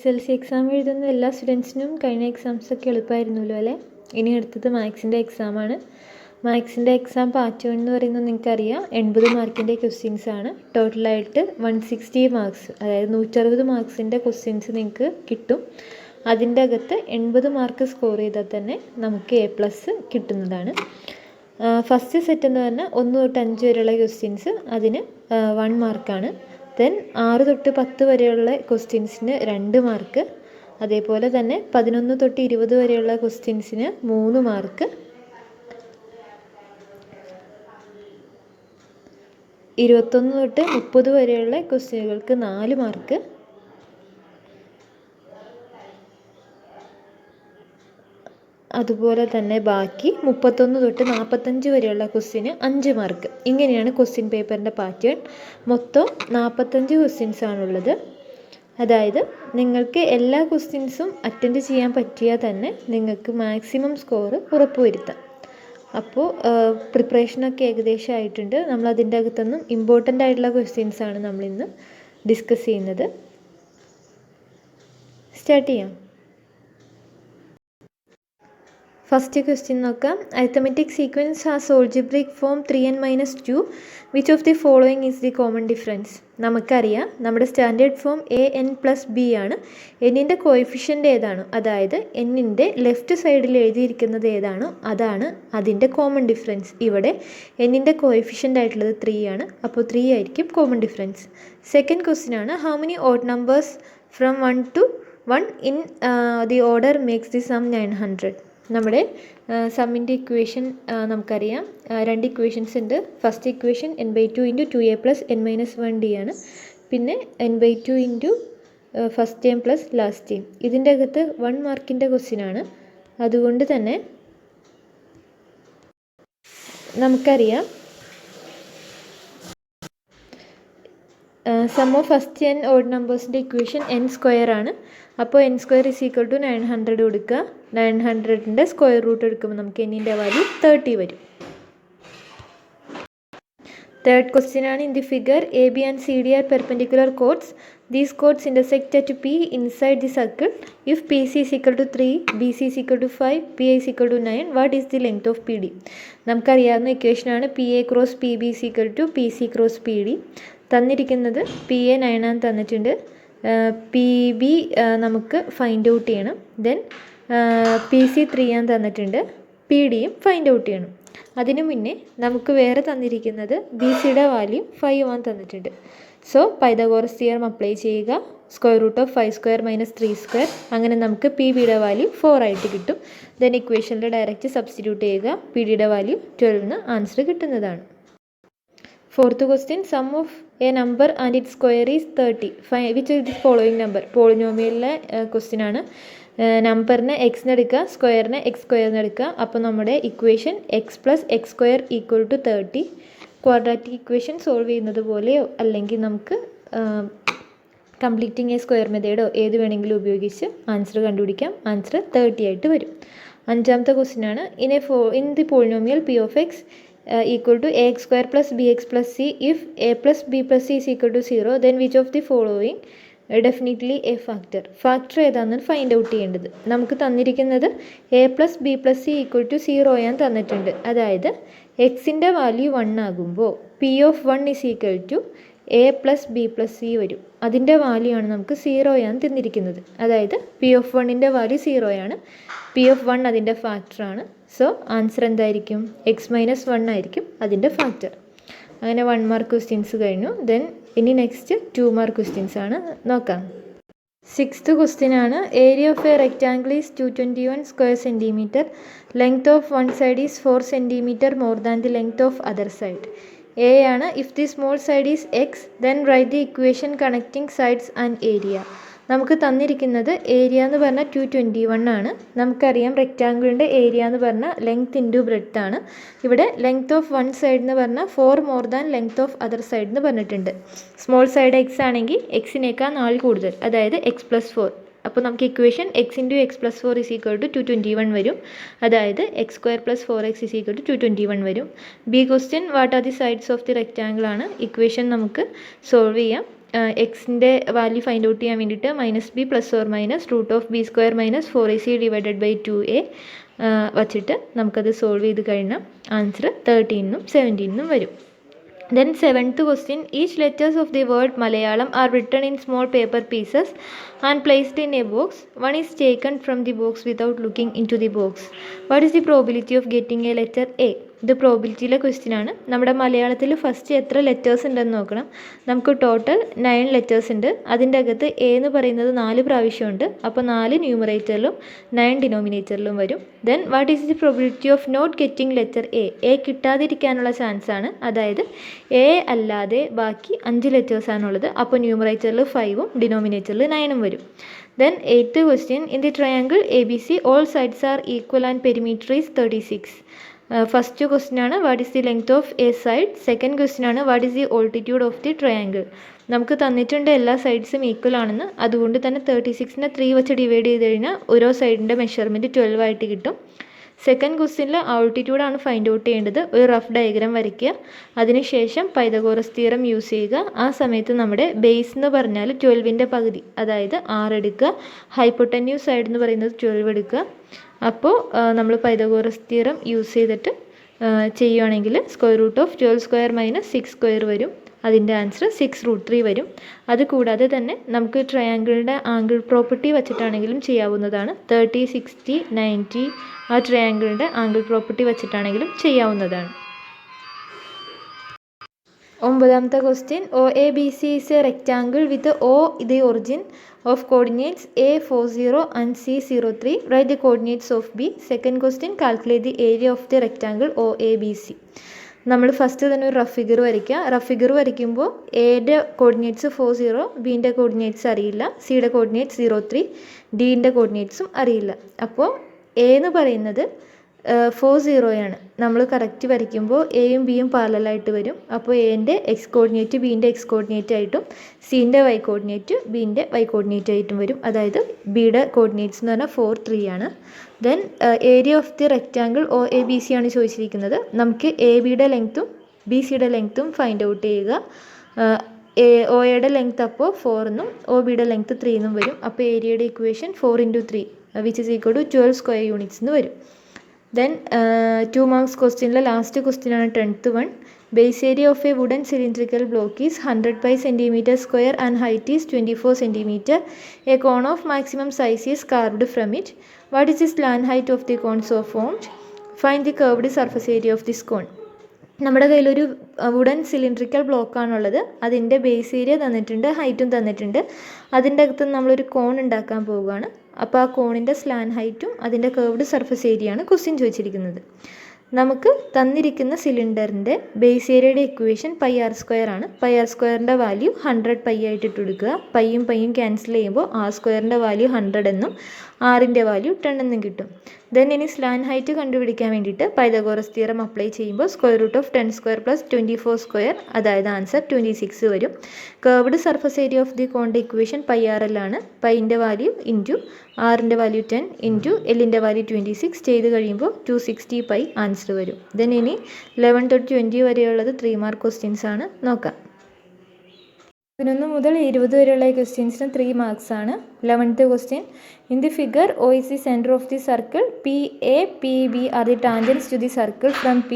SSLC exam എഴുതുന്ന എല്ലാ സ്റ്റുഡൻസിനും കഴിഞ്ഞ എക്സാംസൊക്കെ എളുപ്പമായിരുന്നല്ലോ അല്ലേ? ഇനി അടുത്തത് മാത്സിൻ്റെ എക്സാമാണ്. മാത്സിൻ്റെ എക്സാം പാർട്ട് 1 എന്ന് പറയുന്നത് നിങ്ങൾക്കറിയാം 80 മാർക്കിൻ്റെ ക്വസ്റ്റ്യൻസ് ആണ്. ടോട്ടലായിട്ട് 160 മാർക്സ്, അതായത് 160 മാർക്സിൻ്റെ ക്വസ്റ്റ്യൻസ് നിങ്ങൾക്ക് കിട്ടും. അതിൻ്റെ അകത്ത് 80 മാർക്ക് സ്കോർ ചെയ്താൽ തന്നെ നമുക്ക് A+ കിട്ടുന്നതാണ്. ഫസ്റ്റ് സെറ്റ് എന്ന് പറഞ്ഞാൽ 1 തൊട്ട് 5 വരെയുള്ള ക്വസ്റ്റ്യൻസ്, അതിന് 1 മാർക്കാണ്. ദെൻ 6 തൊട്ട് 10 വരെയുള്ള ക്വസ്റ്റ്യൻസിന് 2 മാർക്ക്. അതേപോലെ തന്നെ 11 തൊട്ട് 20 വരെയുള്ള ക്വസ്റ്റ്യൻസിന് 3 മാർക്ക്. 21 തൊട്ട് 30 വരെയുള്ള ക്വസ്റ്റ്യനുകൾക്ക് 4 മാർക്ക്. അതുപോലെ തന്നെ ബാക്കി 31 തൊട്ട് 45 വരെയുള്ള ക്വസ്റ്റ്യന് 5 മാർക്ക്. ഇങ്ങനെയാണ് ക്വസ്റ്റ്യൻ പേപ്പറിൻ്റെ പാറ്റേൺ. മൊത്തം 45 ക്വസ്റ്റ്യൻസ് ആണുള്ളത്. അതായത് നിങ്ങൾക്ക് എല്ലാ ക്വസ്റ്റ്യൻസും അറ്റൻഡ് ചെയ്യാൻ പറ്റിയാൽ തന്നെ നിങ്ങൾക്ക് മാക്സിമം സ്കോർ ഉറപ്പുവരുത്താം. അപ്പോൾ പ്രിപ്പറേഷനൊക്കെ ഏകദേശം ആയിട്ടുണ്ട്. നമ്മൾ അതിൻ്റെ അകത്തുനിന്നും ഇമ്പോർട്ടൻ്റ് ആയിട്ടുള്ള ക്വസ്റ്റ്യൻസാണ് നമ്മളിന്ന് ഡിസ്കസ് ചെയ്യുന്നത്. സ്റ്റാർട്ട് ചെയ്യാം. ഫസ്റ്റ് ക്വസ്റ്റ്യൻ നോക്കാം. Arithmetic sequence has algebraic form 3n - 2. Which of the following is the common difference? നമുക്കറിയാം നമ്മുടെ സ്റ്റാൻഡേർഡ് ഫോം an+b ആണ്. എന്നിൻ്റെ കോഎഫിഷ്യൻ്റ് ഏതാണോ, അതായത് എന്നിൻ്റെ ലെഫ്റ്റ് സൈഡിൽ എഴുതിയിരിക്കുന്നത് ഏതാണോ അതാണ് അതിൻ്റെ കോമൺ ഡിഫറൻസ്. ഇവിടെ എന്നിൻ്റെ കോഎഫിഷ്യൻ്റ് ആയിട്ടുള്ളത് 3 ആണ്. അപ്പോൾ 3 ആയിരിക്കും കോമൺ ഡിഫറൻസ്. സെക്കൻഡ് ക്വസ്റ്റ്യൻ ആണ്, how many odd numbers from 1 to 1 in the order makes the sum 900? നമ്മുടെ സമ്മിൻ്റെ ഇക്വേഷൻ നമുക്കറിയാം. 2 ഇക്വേഷൻസ് ഉണ്ട്. First equation n/2 × 2a + n - 1d ആണ്. പിന്നെ n/2 × first term + last term. ഇതിൻ്റെ അകത്ത് 1 മാർക്കിൻ്റെ ക്വസ്റ്റ്യൻ ആണ്. അതുകൊണ്ട് തന്നെ നമുക്കറിയാം sum of first n odd നമ്പേഴ്സിൻ്റെ ഇക്വേഷൻ n² ആണ്. അപ്പോൾ n² = 900 കൊടുക്കുക. 900ൻ്റെ സ്ക്വയർ റൂട്ട് എടുക്കുമ്പോൾ നമുക്ക് എന്നിൻ്റെ വാല്യൂ 30 വരും. തേർഡ് ക്വസ്റ്റ്യൻ ആണ്, in the figure AB and CD are perpendicular chords. These chords intersect at P inside the circle. If PC = 3, BC = 5, PA = 9, what is the length of PD? നമുക്കറിയാവുന്ന ഇക്വേഷനാണ് PA × PB = PC × PD. തന്നിരിക്കുന്നത് PA 9 ആണ് തന്നിട്ടുണ്ട്. PB നമുക്ക് find out ചെയ്യണം. Then PC 3 ആണ് തന്നിട്ടുണ്ട്. PDയും find out ചെയ്യണം. അതിനു മുന്നേ നമുക്ക് വേറെ തന്നിരിക്കുന്നത് BCയുടെ വാല്യൂ 5 ആണ് തന്നിട്ടുണ്ട്. സോ പൈതഗോറസ് തിയറം അപ്ലൈ ചെയ്യുക. √5² - 3². അങ്ങനെ നമുക്ക് PBയുടെ വാല്യൂ 4 ആയിട്ട് കിട്ടും. ദെൻ ഇക്വേഷനിൽ ഡയറക്റ്റ് സബ്സ്റ്റിറ്റ്യൂട്ട് ചെയ്യുക. PDയുടെ വാല്യൂ 12 ആൻസർ കിട്ടുന്നതാണ്. Fourth question, sum of a number and it square is 30. Which is the following number? പോളിനോമിയലിലെ ക്വസ്റ്റ്യൻ ആണ്. നമ്പറിനെ x എടുക്കുക, സ്ക്വയറിനെ x² എടുക്കുക. അപ്പോൾ നമ്മുടെ equation x + x² = 30. Quadratic equation solve ചെയ്യുന്നത് പോലെയോ അല്ലെങ്കിൽ നമുക്ക് കംപ്ലീറ്റിംഗ് എ സ്ക്വയർ മെത്തേഡോ ഏത് വേണമെങ്കിലും ഉപയോഗിച്ച് ആൻസർ കണ്ടുപിടിക്കാം. ആൻസർ 30 ആയിട്ട് വരും. അഞ്ചാമത്തെ ക്വസ്റ്റ്യൻ ആണ്, in the polynomial p of x = ax² + bx + c. if a + b + c = 0, then which of the following definitely a factor? Factor ഏതാണെന്ന് ഫൈൻഡ് ഔട്ട് ചെയ്യേണ്ടത്. നമുക്ക് തന്നിരിക്കുന്നത് a + b + c = 0 ആണ് തന്നിട്ടുണ്ട്. അതായത് എക്സിൻ്റെ വാല്യൂ 1 ആകുമ്പോൾ p of 1 = a + b + c വരും. അതിൻ്റെ വാല്യൂ ആണ് നമുക്ക് 0 ആണ് തന്നിരിക്കുന്നത്. അതായത് p of 1ൻ്റെ വാല്യൂ 0 ആണ്. p of 1 അതിൻ്റെ ഫാക്ടറാണ്. സോ ആൻസർ എന്തായിരിക്കും? x - 1 ആയിരിക്കും അതിൻ്റെ ഫാക്ടർ. അങ്ങനെ 1 മാർക്ക് ക്വസ്റ്റ്യൻസ് കഴിഞ്ഞു. ദെൻ ഇനി നെക്സ്റ്റ് 2 മാർക്ക് ക്വസ്റ്റ്യൻസ് ആണ് നോക്കാം. സിക്സ്ത് ക്വസ്റ്റ്യൻ ആണ്, area of a rectangle is 221 square centimeter. Length of one side is 4 centimeter more than the length of other side. A ആണ്, if the small side is x, then write the equation connecting sides and area. നമുക്ക് തന്നിരിക്കുന്നത് area എന്ന് പറഞ്ഞാൽ 221 ആണ്. നമുക്കറിയാം റെക്റ്റാങ്കിളിൻ്റെ area എന്ന് പറഞ്ഞാൽ length into breadth ആണ്. ഇവിടെ ലെങ്ത് ഓഫ് വൺ സൈഡ് എന്ന് പറഞ്ഞാൽ 4 more than length of other side എന്ന് പറഞ്ഞിട്ടുണ്ട്. സ്മോൾ സൈഡ് x ആണെങ്കിൽ എക്സിനേക്കാൾ 4 കൂടുതൽ, അതായത് x + 4. അപ്പോൾ നമുക്ക് ഇക്വേഷൻ x × x + 4 = 221 വരും. അതായത് x² + 4x = 221 വരും. B question, what are the sides of the rectangle ആണ്. ഇക്വേഷൻ നമുക്ക് സോൾവ് ചെയ്യാം. എക്സിൻ്റെ വാല്യൂ ഫൈൻഡ് ഔട്ട് ചെയ്യാൻ വേണ്ടിയിട്ട് -b +or -√(b² - 4ac/2a) വച്ചിട്ട് നമുക്കത് സോൾവ് ചെയ്ത് കഴിഞ്ഞാൽ ആൻസർ 13 17 വരും. Then 7th question, each letters of the word Malayalam are written in small paper pieces and placed in a box. One is taken from the box without looking into the box. What is the probability of getting a letter A? ഇത് പ്രോബിലിറ്റിയിലെ question ആണ്. നമ്മുടെ മലയാളത്തിൽ first എത്ര letters ഉണ്ടെന്ന് നോക്കണം. നമുക്ക് total 9 letters ഉണ്ട്. അതിൻ്റെ അകത്ത് എ എന്ന് പറയുന്നത് 4 പ്രാവശ്യമുണ്ട്. അപ്പോൾ 4 ന്യൂമറേറ്ററിലും 9 ഡിനോമിനേറ്ററിലും വരും. Then what is the probability of not getting letter A കിട്ടാതിരിക്കാനുള്ള ചാൻസ് ആണ്. അതായത് എ അല്ലാതെ ബാക്കി 5 ലെറ്റേഴ്സാണുള്ളത്. അപ്പോൾ ന്യൂമറേറ്ററിൽ 5ഉം ഡിനോമിനേറ്ററിൽ 9ഉം വരും. Then 8th question, in the triangle ABC all sides are equal and perimeter is 36. First question ആണ് what is the length of a side. Second question ആണ് what is the altitude of the triangle. നമുക്ക് തന്നിട്ടുണ്ട് എല്ലാ സൈഡ്സും equal ആണെന്ന്. അതുകൊണ്ട് തന്നെ 36നെ 3 വെച്ച് divide ചെയ്ത് കഴിഞ്ഞാൽ ഓരോ സൈഡിൻ്റെ മെഷർമെൻറ്റ് 12 ആയിട്ട് കിട്ടും. സെക്കൻഡ് ക്വസ്റ്റ്യനിൽ ആൾട്ടിറ്റ്യൂഡാണ് ഫൈൻഡ് ഔട്ട് ചെയ്യേണ്ടത്. ഒരു റഫ് ഡയഗ്രാം വരയ്ക്കുക. അതിനുശേഷം പൈതഗോറസ് തിയറം യൂസ് ചെയ്യുക. ആ സമയത്ത് നമ്മുടെ ബേസ് എന്ന് പറഞ്ഞാൽ 12ൻ്റെ പകുതി, അതായത് 6 എടുക്കുക. ഹൈപ്പോട്ടന്യൂസ് സൈഡ് എന്ന് പറയുന്നത് 12 എടുക്കുക. അപ്പോൾ നമ്മൾ പൈതഗോറസ് തിയറം യൂസ് ചെയ്തിട്ട് ചെയ്യുകയാണെങ്കിൽ √12² - 6² വരും. അതിൻ്റെ ആൻസർ 6√3 വരും. അതുകൂടാതെ തന്നെ നമുക്ക് ട്രയാങ്കിളിൻ്റെ ആംഗിൾ പ്രോപ്പർട്ടി വച്ചിട്ടാണെങ്കിലും ചെയ്യാവുന്നതാണ്. 30, 60, 90 ആ ട്രയാങ്കിളിൻ്റെ ആംഗിൾ പ്രോപ്പർട്ടി വച്ചിട്ടാണെങ്കിലും ചെയ്യാവുന്നതാണ്. 9th question, OABC is a rectangle with O the origin of coordinates A 40 and C 03. Write the coordinates of B. Second question, calculate the area of the rectangle OABC. നമ്മൾ first തന്നെ ഒരു rough figure വരയ്ക്കുക. Rough figure വരയ്ക്കുമ്പോൾ എയുടെ coordinates 40, ബീൻ്റെ coordinates അറിയില്ല, സിയുടെ coordinates 03, ഡീൻ്റെ കോർഡിനേറ്റ്സും അറിയില്ല. അപ്പോൾ എ എന്ന് പറയുന്നത് 40 നമ്മൾ കറക്റ്റ് വരയ്ക്കുമ്പോൾ എയും ബിയും പാരലലായിട്ട് വരും. അപ്പോൾ എൻ്റെ എക്സ് കോർഡിനേറ്റ് ബീൻ്റെ എക്സ് കോർഡിനേറ്റ് ആയിട്ടും സീൻ്റെ വൈ കോർഡിനേറ്റ് ബീൻ്റെ വൈ കോർഡിനേറ്റ് ആയിട്ടും വരും. അതായത് ബിയുടെ കോർഡിനേറ്റ്സ് എന്ന് പറഞ്ഞാൽ 4, 3 ആണ്. Then area of the rectangle OABC ആണ് ചോദിച്ചിരിക്കുന്നത്. നമുക്ക് എ ബിയുടെ ലെങ്ത്തും ബി സിയുടെ ലെങ്ത്തും ഫൈൻഡ് ഔട്ട് ചെയ്യുക. ഒയുടെ ലെങ്ത്ത് അപ്പോൾ 4 എന്നും ഒ ബിയുടെ ലെങ്ത്ത് 3 എന്നും വരും. അപ്പോൾ ഏരിയയുടെ equation 4 × 3 which is equal to 12 square units എന്ന് വരും. ദെൻ 2 മാർക്സ് ക്വസ്റ്റ്യനിലെ ലാസ്റ്റ് ക്വസ്റ്റ്യൻ ആണ് 10th one. Base area of a wooden cylindrical block is 100 cm² and height is 24 cm. A cone of maximum size is carved from it. What is the slant height of the cone so formed? Find the curved surface area of this cone. നമ്മുടെ കയ്യിലൊരു wooden cylindrical ബ്ലോക്കാണുള്ളത്. അതിൻ്റെ base area തന്നിട്ടുണ്ട്, ഹൈറ്റും തന്നിട്ടുണ്ട്. അതിൻ്റെ അകത്ത് നമ്മളൊരു കോൺ ഉണ്ടാക്കാൻ പോവുകയാണ്. അപ്പോൾ ആ കോണിൻ്റെ സ്ലാൻ ഹൈറ്റും അതിൻ്റെ കർവ്ഡ് സർഫസ് ഏരിയയാണ് ക്വസ്റ്റ്യൻ ചോദിച്ചിരിക്കുന്നത്. നമുക്ക് തന്നിരിക്കുന്ന സിലിണ്ടറിൻ്റെ ബേസ് ഏരിയയുടെ ഇക്വേഷൻ πr² ആണ്. πr² വാല്യൂ 100 ആയിട്ട് ഇട്ട് കൊടുക്കുക. പൈയും ക്യാൻസൽ ചെയ്യുമ്പോൾ r² വാല്യൂ 100 എന്നും ആറിൻ്റെ വാല്യൂ 10 എന്നും കിട്ടും. ദെൻ ഇനി സ്ലാൻ ഹൈറ്റ് കണ്ടുപിടിക്കാൻ വേണ്ടിയിട്ട് പൈതഗോറസ് തിയറം അപ്ലൈ ചെയ്യുമ്പോൾ √10² + 24², അതായത് ആൻസർ 26 വരും. Curved surface area of the കോണിൻ്റെ ഇക്വേഷൻ πrl ആണ്. പൈൻ്റെ വാല്യൂ ഇൻറ്റു ആറിൻ്റെ വാല്യൂ 10 ഇൻറ്റു എല്ലിൻ്റെ വാല്യൂ 26 ചെയ്ത് കഴിയുമ്പോൾ 260 പൈ ആൻസർ വരും. ദെൻ ഇനി 11 തൊട്ട് 20 വരെയുള്ളത് 3 മാർക്ക് ക്വസ്റ്റ്യൻസ് ആണ്. നോക്കാം. 11 മുതൽ 20 വരെയുള്ള ക്വസ്റ്റ്യൻസിന് 3 മാർക്സ് ആണ്. 11th question, in the figure O is the center of the circle, PA, PB are the tangents to the circle from P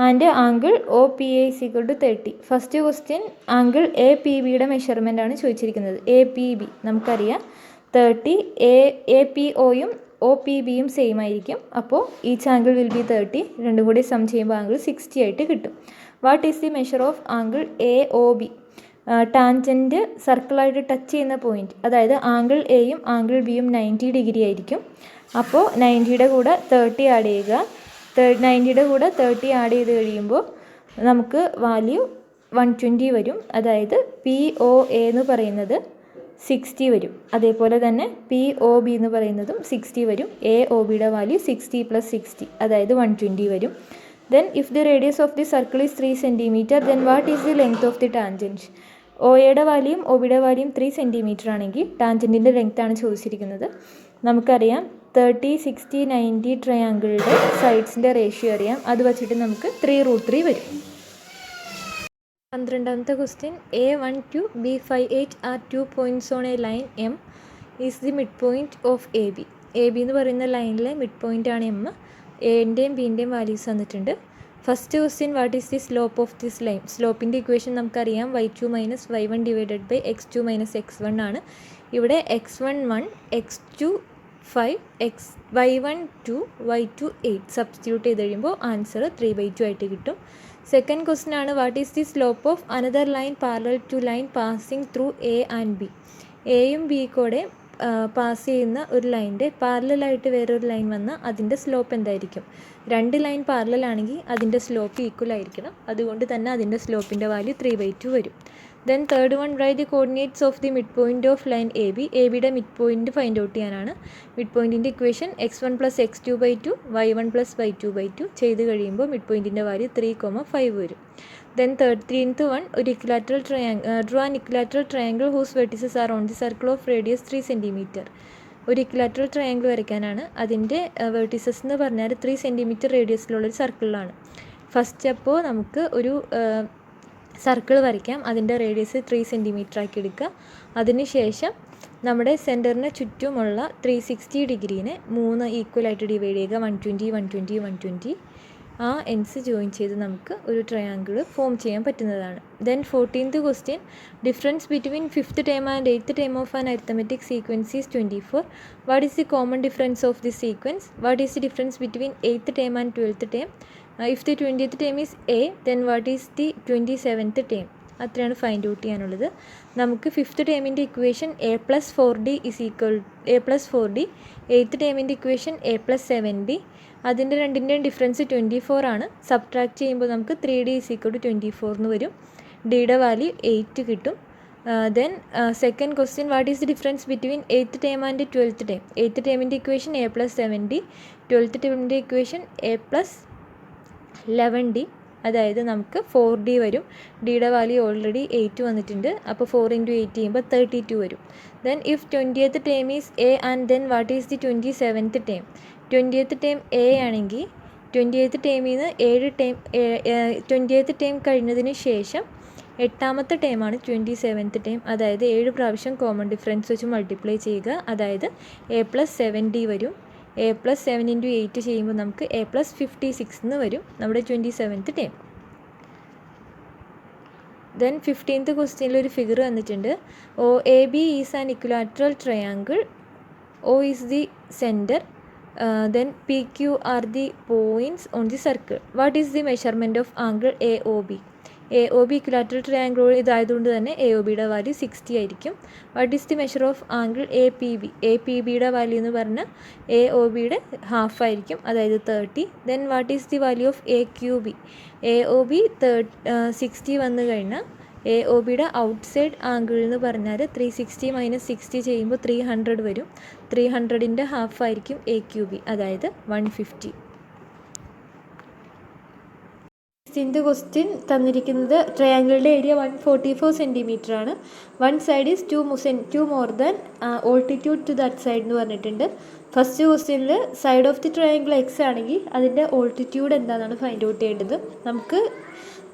and angle OPA is equal to 30. First question angle APBയുടെ measurement ആണ് ചോദിച്ചിരിക്കുന്നത്. APB നമുക്കറിയാം 30, APOയും OPBയും same ആയിരിക്കും. അപ്പോൾ each angle will B 30. രണ്ടും കൂടി some ചെയ്യുമ്പോൾ angle 60 ആയിട്ട് കിട്ടും. What is the measure of angle AOB? Tangent സർക്കിളായിട്ട് ടച്ച് ചെയ്യുന്ന പോയിൻറ്റ്, അതായത് ആംഗിൾ എയും ആംഗിൾ ബിയും 90 ഡിഗ്രി ആയിരിക്കും. അപ്പോൾ 90യുടെ കൂടെ 30 ആഡ് ചെയ്യുക. 90യുടെ കൂടെ 30 ആഡ് ചെയ്ത് കഴിയുമ്പോൾ നമുക്ക് വാല്യൂ 120 വരും. അതായത് POA എന്ന് പറയുന്നത് 60 വരും. അതേപോലെ തന്നെ POB എന്ന് പറയുന്നതും 60 വരും. AOBയുടെ വാല്യൂ 60 + 60, അതായത് 120 വരും. Then if the radius of the circle is 3 cm, then what is the length of the tangent? OAയുടെ വാല്യൂയും OBയുടെ വാല്യൂയും 3 cm ആണെങ്കിൽ ടാൻജൻറ്റിൻ്റെ ലെങ്ത് ആണ് ചോദിച്ചിരിക്കുന്നത്. നമുക്കറിയാം 30, 60, 90 ട്രയാങ്കിളുടെ സൈഡ്സിൻ്റെ റേഷ്യോ അറിയാം. അത് വച്ചിട്ട് നമുക്ക് 3√3 വരും. 12ാമത്തെ question A12B58 are 2 points on a line M is the midpoint of AB. AB എന്ന് പറയുന്ന ലൈനിലെ മിഡ് പോയിൻ്റ് ആണ് എം. എൻ്റെയും ബിൻ്റെയും വാല്യൂസ് തന്നിട്ടുണ്ട്. First question what is the slope of this line? സ്ലോപ്പിൻ്റെ ഇക്വേഷൻ നമുക്കറിയാം y2 minus y1 divided by x2 minus x1 ആണ്. ഇവിടെ x1 1, x2 5, y1 2, y2 8 substitute ചെയ്ത് കഴിയുമ്പോൾ ആൻസർ 3/2 ആയിട്ട് കിട്ടും. സെക്കൻഡ് ക്വസ്റ്റ്യൻ ആണ് what is the slope of another line parallel to line passing through A and B. എയും B കൂടെ pass ചെയ്യുന്ന ഒരു ലൈൻ്റെ പാരലായിട്ട് വേറൊരു ലൈൻ വന്നാൽ അതിൻ്റെ സ്ലോപ്പ് എന്തായിരിക്കും? രണ്ട് ലൈൻ പാരലാണെങ്കിൽ അതിൻ്റെ സ്ലോപ്പ് ഈക്വൽ ആയിരിക്കണം. അതുകൊണ്ട് തന്നെ അതിൻ്റെ സ്ലോപ്പിൻ്റെ വാല്യൂ 3/2 വരും. Then third one right the coordinates of the mid point of line A B. A ബിയുടെ മിഡ് പോയിൻ്റ് ഫൈൻഡ് ഔട്ട് ചെയ്യാനാണ്. മിഡ് പോയിൻറ്റിൻ്റെ equation x1 + x2/2 y1 + y2/2 ചെയ്ത് കഴിയുമ്പോൾ മിഡ് പോയിൻറ്റിൻ്റെ വാല്യൂ 3,5 വരും. ദെൻ തേർട്ടീൻത്ത് വൺ ഒരു equilateral draw an equilateral triangle whose vertices are on the circle of radius 3 cm. ഒരു equilateral triangle വരയ്ക്കാനാണ്. അതിൻ്റെ vertices എന്ന് പറഞ്ഞാൽ 3 cm റേഡിയസിലുള്ളൊരു സർക്കിളിലാണ്. ഫസ്റ്റ് അപ്പോൾ നമുക്ക് ഒരു സർക്കിൾ വരയ്ക്കാം. അതിൻ്റെ റേഡിയസ് 3 cm ആക്കി എടുക്കുക. അതിനുശേഷം നമ്മുടെ സെൻറ്ററിന് ചുറ്റുമുള്ള 360 ഡിഗ്രീനെ 3 ഈക്വലായിട്ട് ഡിവൈഡ് ചെയ്യുക. 120, 120, 120. ആ എൻസ് ജോയിൻ ചെയ്ത് നമുക്ക് ഒരു ട്രയാങ്കിൾ ഫോം ചെയ്യാൻ പറ്റുന്നതാണ്. Then 14th question difference between 5th term and 8th term of an arithmetic sequence is 24. What is the common difference of the sequence? What is the difference between 8th term and 12th term? If the 20th term is A, then what is the 27th term? അത്രയാണ് find out ചെയ്യാനുള്ളത്. നമുക്ക് 5th ടേമിൻ്റെ equation a+4d is equal a+4d. 8th ടേമിൻ്റെ equation a+7d. അതിൻ്റെ രണ്ടിൻ്റെയും difference 24 ആണ്. Subtract ചെയ്യുമ്പോൾ നമുക്ക് 3d is equal to 24 എന്ന് വരും. ഡിയുടെ വാല്യൂ 8 കിട്ടും. Then second question what is the difference between 8th term and 12th term? 8th ടേമിൻ്റെ ഇക്വേഷൻ a+7d. 12th ടേമിൻ്റെ ഇക്വേഷൻ a+11d. അതായത് നമുക്ക് 4d വരും. ഡിയുടെ വാല്യൂ ഓൾറെഡി 8 വന്നിട്ടുണ്ട്. അപ്പോൾ 4 × 8 ചെയ്യുമ്പോൾ 32 വരും. Then if 20th term is A and then what is the 27th term? 20th term A ആണെങ്കിൽ 20th ടേമിൽ നിന്ന് 20th ടേം കഴിഞ്ഞതിന് ശേഷം 8ാമത്തെ ടേമാണ് 27th ടേം. അതായത് 7 പ്രാവശ്യം കോമൺ ഡിഫറൻസ് വെച്ച് മൾട്ടിപ്ലൈ ചെയ്യുക. അതായത് a+7d വരും. a+7 × 8 ചെയ്യുമ്പോൾ നമുക്ക് a+56 എന്ന് വരും നമ്മുടെ 27th ടേം. ദെൻ 15th ക്വസ്റ്റ്യനിൽ ഒരു ഫിഗർ വന്നിട്ടുണ്ട്. OAB is an equilateral triangle. O is the centre. Then PQ are the points on the circle. What is the measurement of angle AOB? AOB equilateral triangle ഇതായതുകൊണ്ട് തന്നെ AOBയുടെ value 60 ആയിരിക്കും. What is the measure of angle APB? APBയുടെ value എന്ന് പറഞ്ഞാൽ AOBയുടെ half ആയിരിക്കും, അതായത് 30. Then what is the value of AQB? AOB 60 വന്നു കഴിഞ്ഞാൽ AOBയുടെ ഔട്ട്സൈഡ് ആംഗിൾ എന്ന് പറഞ്ഞാൽ 360 - 60 ചെയ്യുമ്പോൾ 300 വരും. 300ൻ്റെ ഹാഫ് ആയിരിക്കും AQB, അതായത് 150. ഇതിൻ്റെ ക്വസ്റ്റ്യൻ തന്നിരിക്കുന്നത് ട്രയാങ്കിളുടെ ഏരിയ 144 cm ആണ്. One side is 2 more than altitude to that side എന്ന് പറഞ്ഞിട്ടുണ്ട്. ഫസ്റ്റ് ക്വസ്റ്റ്യനിൽ side of the triangle X ആണെങ്കിൽ അതിൻ്റെ ഓൾട്ടിറ്റ്യൂഡ് എന്താണെന്നാണ് ഫൈൻഡ് ഔട്ട് ചെയ്യേണ്ടത്. നമുക്ക്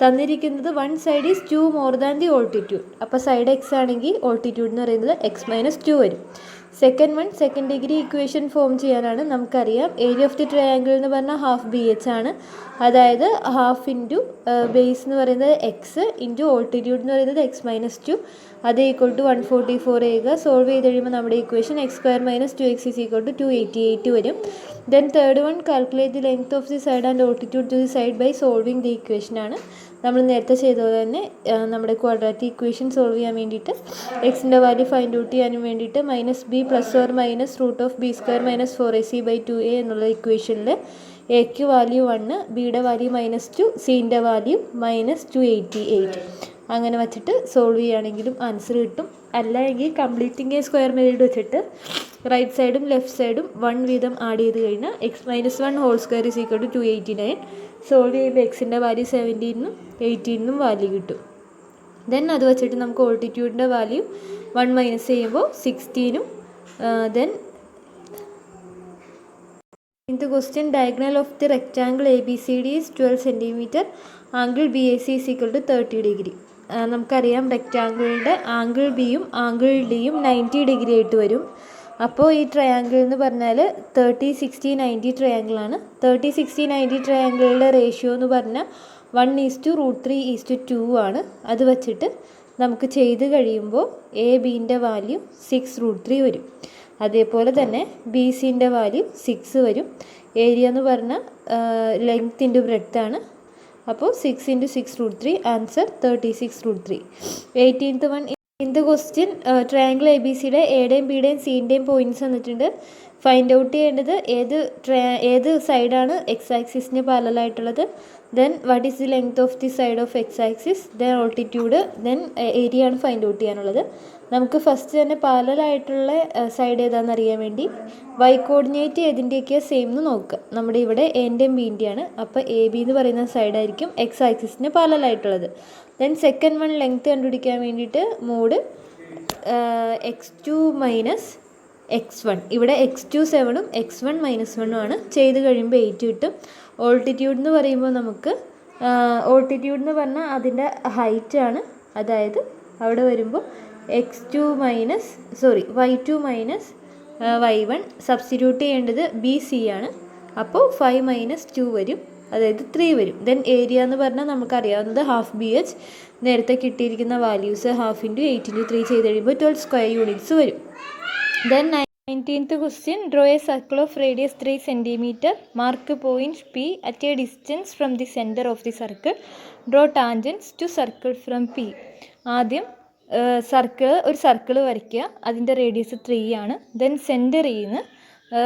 തന്നിരിക്കുന്നത് one side is 2 more than the altitude. അപ്പോൾ സൈഡ് എക്സ് ആണെങ്കിൽ ഓൾട്ടിറ്റ്യൂഡ് എന്ന് പറയുന്നത് x-2 വരും. സെക്കൻഡ് ഡിഗ്രി ഇക്വേഷൻ ഫോം ചെയ്യാനാണ്. നമുക്കറിയാം ഏരിയ ഓഫ് ദി ട്രയാങ്കിൾ എന്ന് പറഞ്ഞാൽ ഹാഫ് BH ആണ്. അതായത് ഹാഫ് ഇൻറ്റു ബേസ് എന്ന് പറയുന്നത് എക്സ് ഇൻറ്റു ഓൾട്ടിറ്റ്യൂഡ് എന്ന് പറയുന്നത് x-2. അത് ഈക്വൽ ടു 144 ചെയ്യുക. സോൾവ് ചെയ്ത് കഴിയുമ്പോൾ നമ്മുടെ ഇക്വേഷൻ x² - 2x = 288 വരും. Then third one calculate the length of the side and altitude to the side by solving the equation ആണ്. നമ്മൾ നേരത്തെ ചെയ്തതുപോലെ തന്നെ നമ്മുടെ ക്വാഡ്രാറ്റിക് ഇക്വേഷൻ സോൾവ് ചെയ്യാൻ വേണ്ടിയിട്ട് എക്സിൻ്റെ വാല്യൂ ഫൈൻഡ് ഔട്ട് ചെയ്യാനും വേണ്ടിയിട്ട് -b ± √b² - 4ac/2a എന്നുള്ള ഇക്വേഷനിൽ എക്ക് വാല്യൂ 1, ബിയുടെ വാല്യൂ -2, സിൻ്റെ വാല്യൂ -288 അങ്ങനെ വച്ചിട്ട് സോൾവ് ചെയ്യുകയാണെങ്കിലും ആൻസർ കിട്ടും. അല്ലെങ്കിൽ കംപ്ലീറ്റിംഗ് എ സ്ക്വയർ മെത്തേഡ് വെച്ചിട്ട് റൈറ്റ് സൈഡും ലെഫ്റ്റ് സൈഡും 1 വീതം ആഡ് ചെയ്ത് കഴിഞ്ഞാൽ x-1 ഹോൾ സ്ക്വയർ = 289. സോൾവ് ചെയ്യുമ്പോൾ എക്സിൻ്റെ വാല്യൂ 17നും 18നും വാല്യൂ കിട്ടും. ദെൻ അത് വെച്ചിട്ട് നമുക്ക് ഓൾട്ടിറ്റ്യൂഡിൻ്റെ വാല്യൂ 1 മൈനസ് ചെയ്യുമ്പോൾ 16നും. Then in the question diagonal of the rectangle ABCD is 12 cm. Angle BAC is equal to 30 degree. നമുക്കറിയാം റെക്റ്റാങ്കിളിൻ്റെ ആംഗിൾ ബിയും ആംഗിൾ ഡിയും 90 ഡിഗ്രി ആയിട്ട് വരും. അപ്പോൾ ഈ ട്രയാങ്കിൾ എന്ന് പറഞ്ഞാൽ 30, 60, 90 ട്രയാങ്കിളാണ്. 30, 60, 90 ട്രയാങ്കിളിൻ്റെ റേഷ്യോ എന്ന് പറഞ്ഞാൽ 1:√3:2 ആണ്. അത് വച്ചിട്ട് നമുക്ക് ചെയ്ത് കഴിയുമ്പോൾ എ ബിൻ്റെ വാല്യൂ 6√3 വരും. അതേപോലെ തന്നെ ബി സിൻ്റെ വാല്യൂ 6 വരും. ഏരിയ എന്ന് പറഞ്ഞാൽ ലെങ്ത് ഇൻറ്റു ബ്രെഡ്ത്ത് ആണ്. അപ്പോൾ 6 × 6√3 answer 36√3. 18th one in the question triangle A B സിയുടെ എയുടെയും ബിയുടെയും സിൻ്റെയും പോയിൻറ്റ്സ് തന്നിട്ടുണ്ട്. ഫൈൻഡ് ഔട്ട് ചെയ്യേണ്ടത് ഏത് സൈഡാണ് എക്സ് ആക്സിസിന് പാരലലായിട്ടുള്ളത്, then what is the length of the side of X axis, then altitude, then area ആണ് ഫൈൻഡ് ഔട്ട് ചെയ്യാനുള്ളത്. നമുക്ക് ഫസ്റ്റ് തന്നെ പാരലലായിട്ടുള്ള സൈഡ് ഏതാണെന്ന് അറിയാൻ വേണ്ടി വൈ കോർഡിനേറ്റ് ഏതിൻ്റെയൊക്കെയാണ് സെയിം എന്ന് നോക്കുക. നമ്മുടെ ഇവിടെ എൻ്റെയും ബിൻ്റെയാണ്. അപ്പോൾ എ ബി എന്ന് പറയുന്ന സൈഡായിരിക്കും എക്സ് ആക്സിസിന് പാരലലായിട്ടുള്ളത്. ദെൻ സെക്കൻഡ് വൺ ലെങ്ത് കണ്ടുപിടിക്കാൻ വേണ്ടിയിട്ട് മോഡ് x2 - x1. ഇവിടെ x2 7ഉം x1 -1 ആണ്. ചെയ്ത് കഴിയുമ്പോൾ 8 കിട്ടും. ഓൾട്ടിറ്റ്യൂഡ് എന്ന് പറയുമ്പോൾ നമുക്ക് ഓൾട്ടിറ്റ്യൂഡ് എന്ന് പറഞ്ഞാൽ അതിൻ്റെ ഹൈറ്റ് ആണ്. അതായത് അവിടെ വരുമ്പോൾ y2 - y1 സബ്സ്റ്റിറ്റ്യൂട്ട് ചെയ്യേണ്ടത് ബി സി ആണ്. അപ്പോൾ 5 - 2 വരും, അതായത് 3 വരും. ദെൻ ഏരിയ എന്ന് പറഞ്ഞാൽ നമുക്കറിയാവുന്നത് ½ നേരത്തെ കിട്ടിയിരിക്കുന്ന വാല്യൂസ് ½ × 8 × 3 ചെയ്ത് കഴിയുമ്പോൾ 12 സ്ക്വയർ യൂണിറ്റ്സ് വരും. Then 19th question draw a circle of radius 3 cm. Mark point P at a distance from the centre of the circle. Draw tangents to circle from P. ആദ്യം ഒരു circle വരയ്ക്കുക. അതിൻ്റെ radius 3 ആണ്. Then സെൻറ്ററിൽ നിന്ന്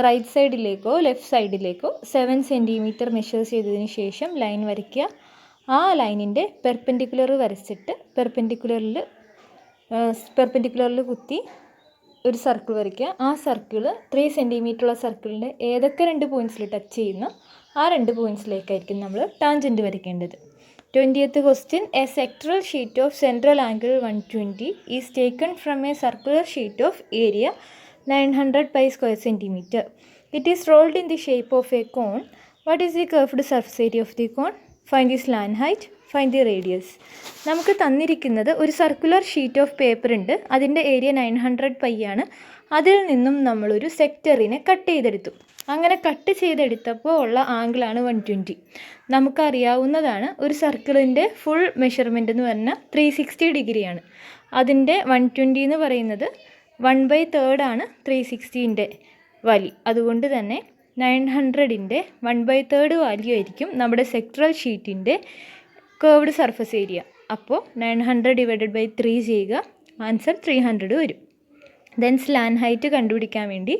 right സൈഡിലേക്കോ left സൈഡിലേക്കോ 7 cm measure ചെയ്തതിന് ശേഷം line വരയ്ക്കുക. ആ ലൈനിൻ്റെ പെർപെൻഡിക്കുലർ വരച്ചിട്ട് പെർപെൻഡിക്കുലറിൽ കുത്തി ഒരു സർക്കിൾ വരയ്ക്കുക. ആ സർക്കിൾ 3 cm ഉള്ള സർക്കിളിൻ്റെ ഏതൊക്കെ 2 പോയിൻറ്റ്സിൽ ടച്ച് ചെയ്യുന്ന ആ 2 പോയിൻറ്റ്സിലേക്കായിരിക്കും നമ്മൾ ടാൻജൻറ്റ് വരയ്ക്കേണ്ടത്. 20th question a sectoral sheet of central angle 120 is taken from a circular sheet of area 900 pi square centimeter. It is rolled in the shape of a cone. What is the curved surface area of the cone? Find the slant height. Find the radius. നമുക്ക് തന്നിരിക്കുന്നത് ഒരു circular sheet of paper ഉണ്ട്. അതിൻ്റെ area 900 pi ആണ്. അതിൽ നിന്നും നമ്മളൊരു സെക്ടറിനെ cut ചെയ്തെടുത്തു. അങ്ങനെ കട്ട് ചെയ്തെടുത്തപ്പോൾ ഉള്ള ആംഗിളാണ് 120. നമുക്കറിയാവുന്നതാണ് ഒരു സർക്കിളിൻ്റെ ഫുൾ മെഷർമെൻറ്റ് എന്ന് പറഞ്ഞാൽ 360 ഡിഗ്രിയാണ്. അതിൻ്റെ 120 എന്ന് പറയുന്നത് 1/3 ആണ് 360ൻ്റെ വാല്യൂ. അതുകൊണ്ട് തന്നെ 900ൻ്റെ 1/3 വാല്യൂ ആയിരിക്കും നമ്മുടെ സെക്ടറൽ ഷീറ്റിൻ്റെ കേർവ്ഡ് സർഫസ് ഏരിയ. അപ്പോൾ 900 / 3 ചെയ്യുക, ആൻസർ 300 വരും. ദെൻ സ്ലാൻ ഹൈറ്റ് കണ്ടുപിടിക്കാൻ വേണ്ടി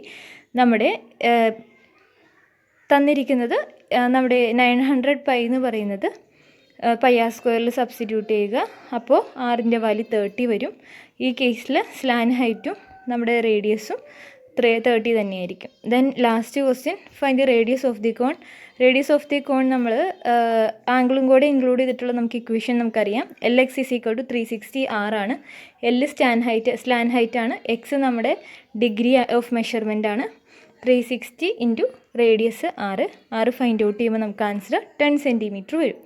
നമ്മുടെ തന്നിരിക്കുന്നത് നമ്മുടെ 900 pi എന്ന് പറയുന്നത് πr² സബ്സ്റ്റിറ്റ്യൂട്ട് ചെയ്യുക. അപ്പോൾ ആറിൻ്റെ വാല്യൂ 30 വരും. ഈ കേസിൽ സ്ലാൻ ഹൈറ്റും നമ്മുടെ റേഡിയസും 30 തന്നെയായിരിക്കും. Then last question find the radius of the cone. Radius of the cone നമ്മൾ ആംഗിളും കൂടെ ഇൻക്ലൂഡ് ചെയ്തിട്ടുള്ള നമുക്ക് ഇക്വേഷൻ നമുക്കറിയാം. LX = 360 R ആണ്. L സ്ലാൻ ഹൈറ്റ് ആണ്. X നമ്മുടെ ഡിഗ്രി ഓഫ് മെഷർമെൻ്റ് ആണ്. 360 × റേഡിയസ് 6 ഫൈൻഡ് ഔട്ട് ചെയ്യുമ്പോൾ നമുക്ക് ആൻസർ 10 cm വരും.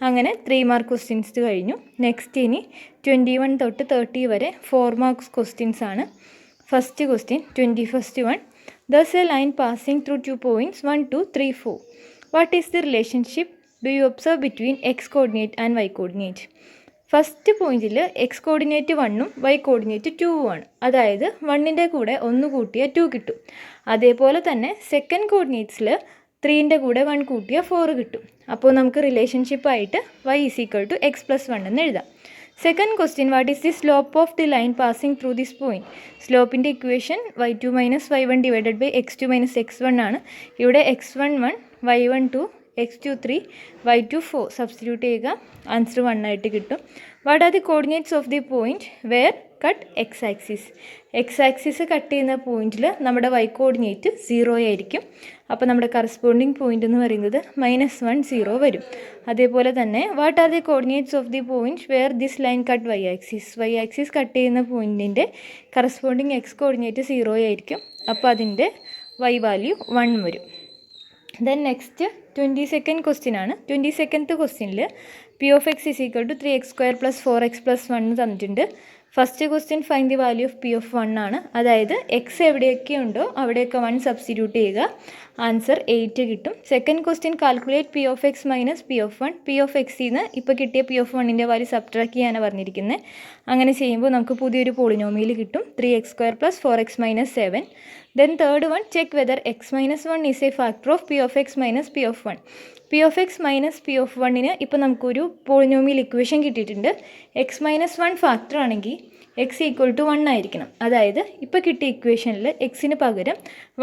അങ്ങനെ 3 മാർക്ക് ക്വസ്റ്റ്യൻസ് കഴിഞ്ഞു. നെക്സ്റ്റ് ഇനി 21 തൊട്ട് 30 വരെ 4 മാർക്സ് ക്വസ്റ്റ്യൻസ് ആണ്. First question 21st one. Thus a line passing through 2 points 1, 2, 3, 4. What is the relationship do you observe between x coordinate and y coordinate? First പോയിന്റിൽ X coordinate 1ഉം Y coordinate 2ഉം ആണ്. അതായത് 1ൻ്റെ കൂടെ 1 കൂട്ടിയാൽ 2 കിട്ടും. അതേപോലെ തന്നെ സെക്കൻഡ് കോർഡിനേറ്റ്സിൽ 3ൻ്റെ കൂടെ 1 കൂട്ടിയാൽ 4 കിട്ടും. അപ്പോൾ നമുക്ക് റിലേഷൻഷിപ്പായിട്ട് y = x + 1 എന്ന് എഴുതാം. Second question what is the slope of the line passing through this point. സ്ലോപ്പിൻ്റെ equation y2 - y1 / x2 - x1 ആണ്. ഇവിടെ x1 1, y1 2, x2 3, y2 4 substitute ചെയ്യുക, ആൻസർ 1 ആയിട്ട് കിട്ടും. What are the coordinates of the point wear cut X axis. X axis cut ചെയ്യുന്ന പോയിന്റിൽ നമ്മുടെ y coordinate 0 ആയിരിക്കും. അപ്പോൾ നമ്മുടെ കറസ്പോണ്ടിങ് പോയിന്റ് എന്ന് പറയുന്നത് -1 0 വരും. അതേപോലെ തന്നെ what are the coordinates of the point wear this line cut y axis. y axis cut ചെയ്യുന്ന പോയിന്റിൻ്റെ കറസ്പോണ്ടിങ് എക്സ് കോർഡിനേറ്റ് 0 ആയിരിക്കും. അപ്പോൾ അതിൻ്റെ y വാല്യൂ 1 വരും. ദെൻ നെക്സ്റ്റ് 22nd ക്വസ്റ്റ്യൻ ആണ്. 22nd ക്വസ്റ്റ്യനിൽ P of X is equal to 3x² + 4x + 1 തന്നിട്ടുണ്ട്. First question find the value of P of 1 ആണ്. അതായത് എക്സ് എവിടെയൊക്കെ ഉണ്ടോ അവിടെയൊക്കെ 1 സബ്സ്റ്റിറ്റ്യൂട്ട് ചെയ്യുക, ആൻസർ 8 കിട്ടും. Second question calculate P of X minus P of 1. P of എക്സിന്ന് ഇപ്പോൾ കിട്ടിയ പി ഓഫ് 1ൻ്റെ വാല്യൂ സബ്ട്രാക്ട് ചെയ്യാനാണ് പറഞ്ഞിരിക്കുന്നത്. അങ്ങനെ ചെയ്യുമ്പോൾ നമുക്ക് പുതിയൊരു പോളിനോമിയൽ കിട്ടും, 3x² + 4x - 7. Then third one, check whether x minus 1 is a factor of p of x minus p of 1. p of x minus p of 1ന് ഇപ്പോൾ നമുക്കൊരു പോളിനോമിയൽ ഇക്വേഷൻ കിട്ടിയിട്ടുണ്ട്. എക്സ് മൈനസ് 1 ഫാക്ടർ ആണെങ്കിൽ X equal to 1 ആയിരിക്കണം. അതായത് ഇപ്പോൾ കിട്ടിയ ഇക്വേഷനിൽ എക്സിന് പകരം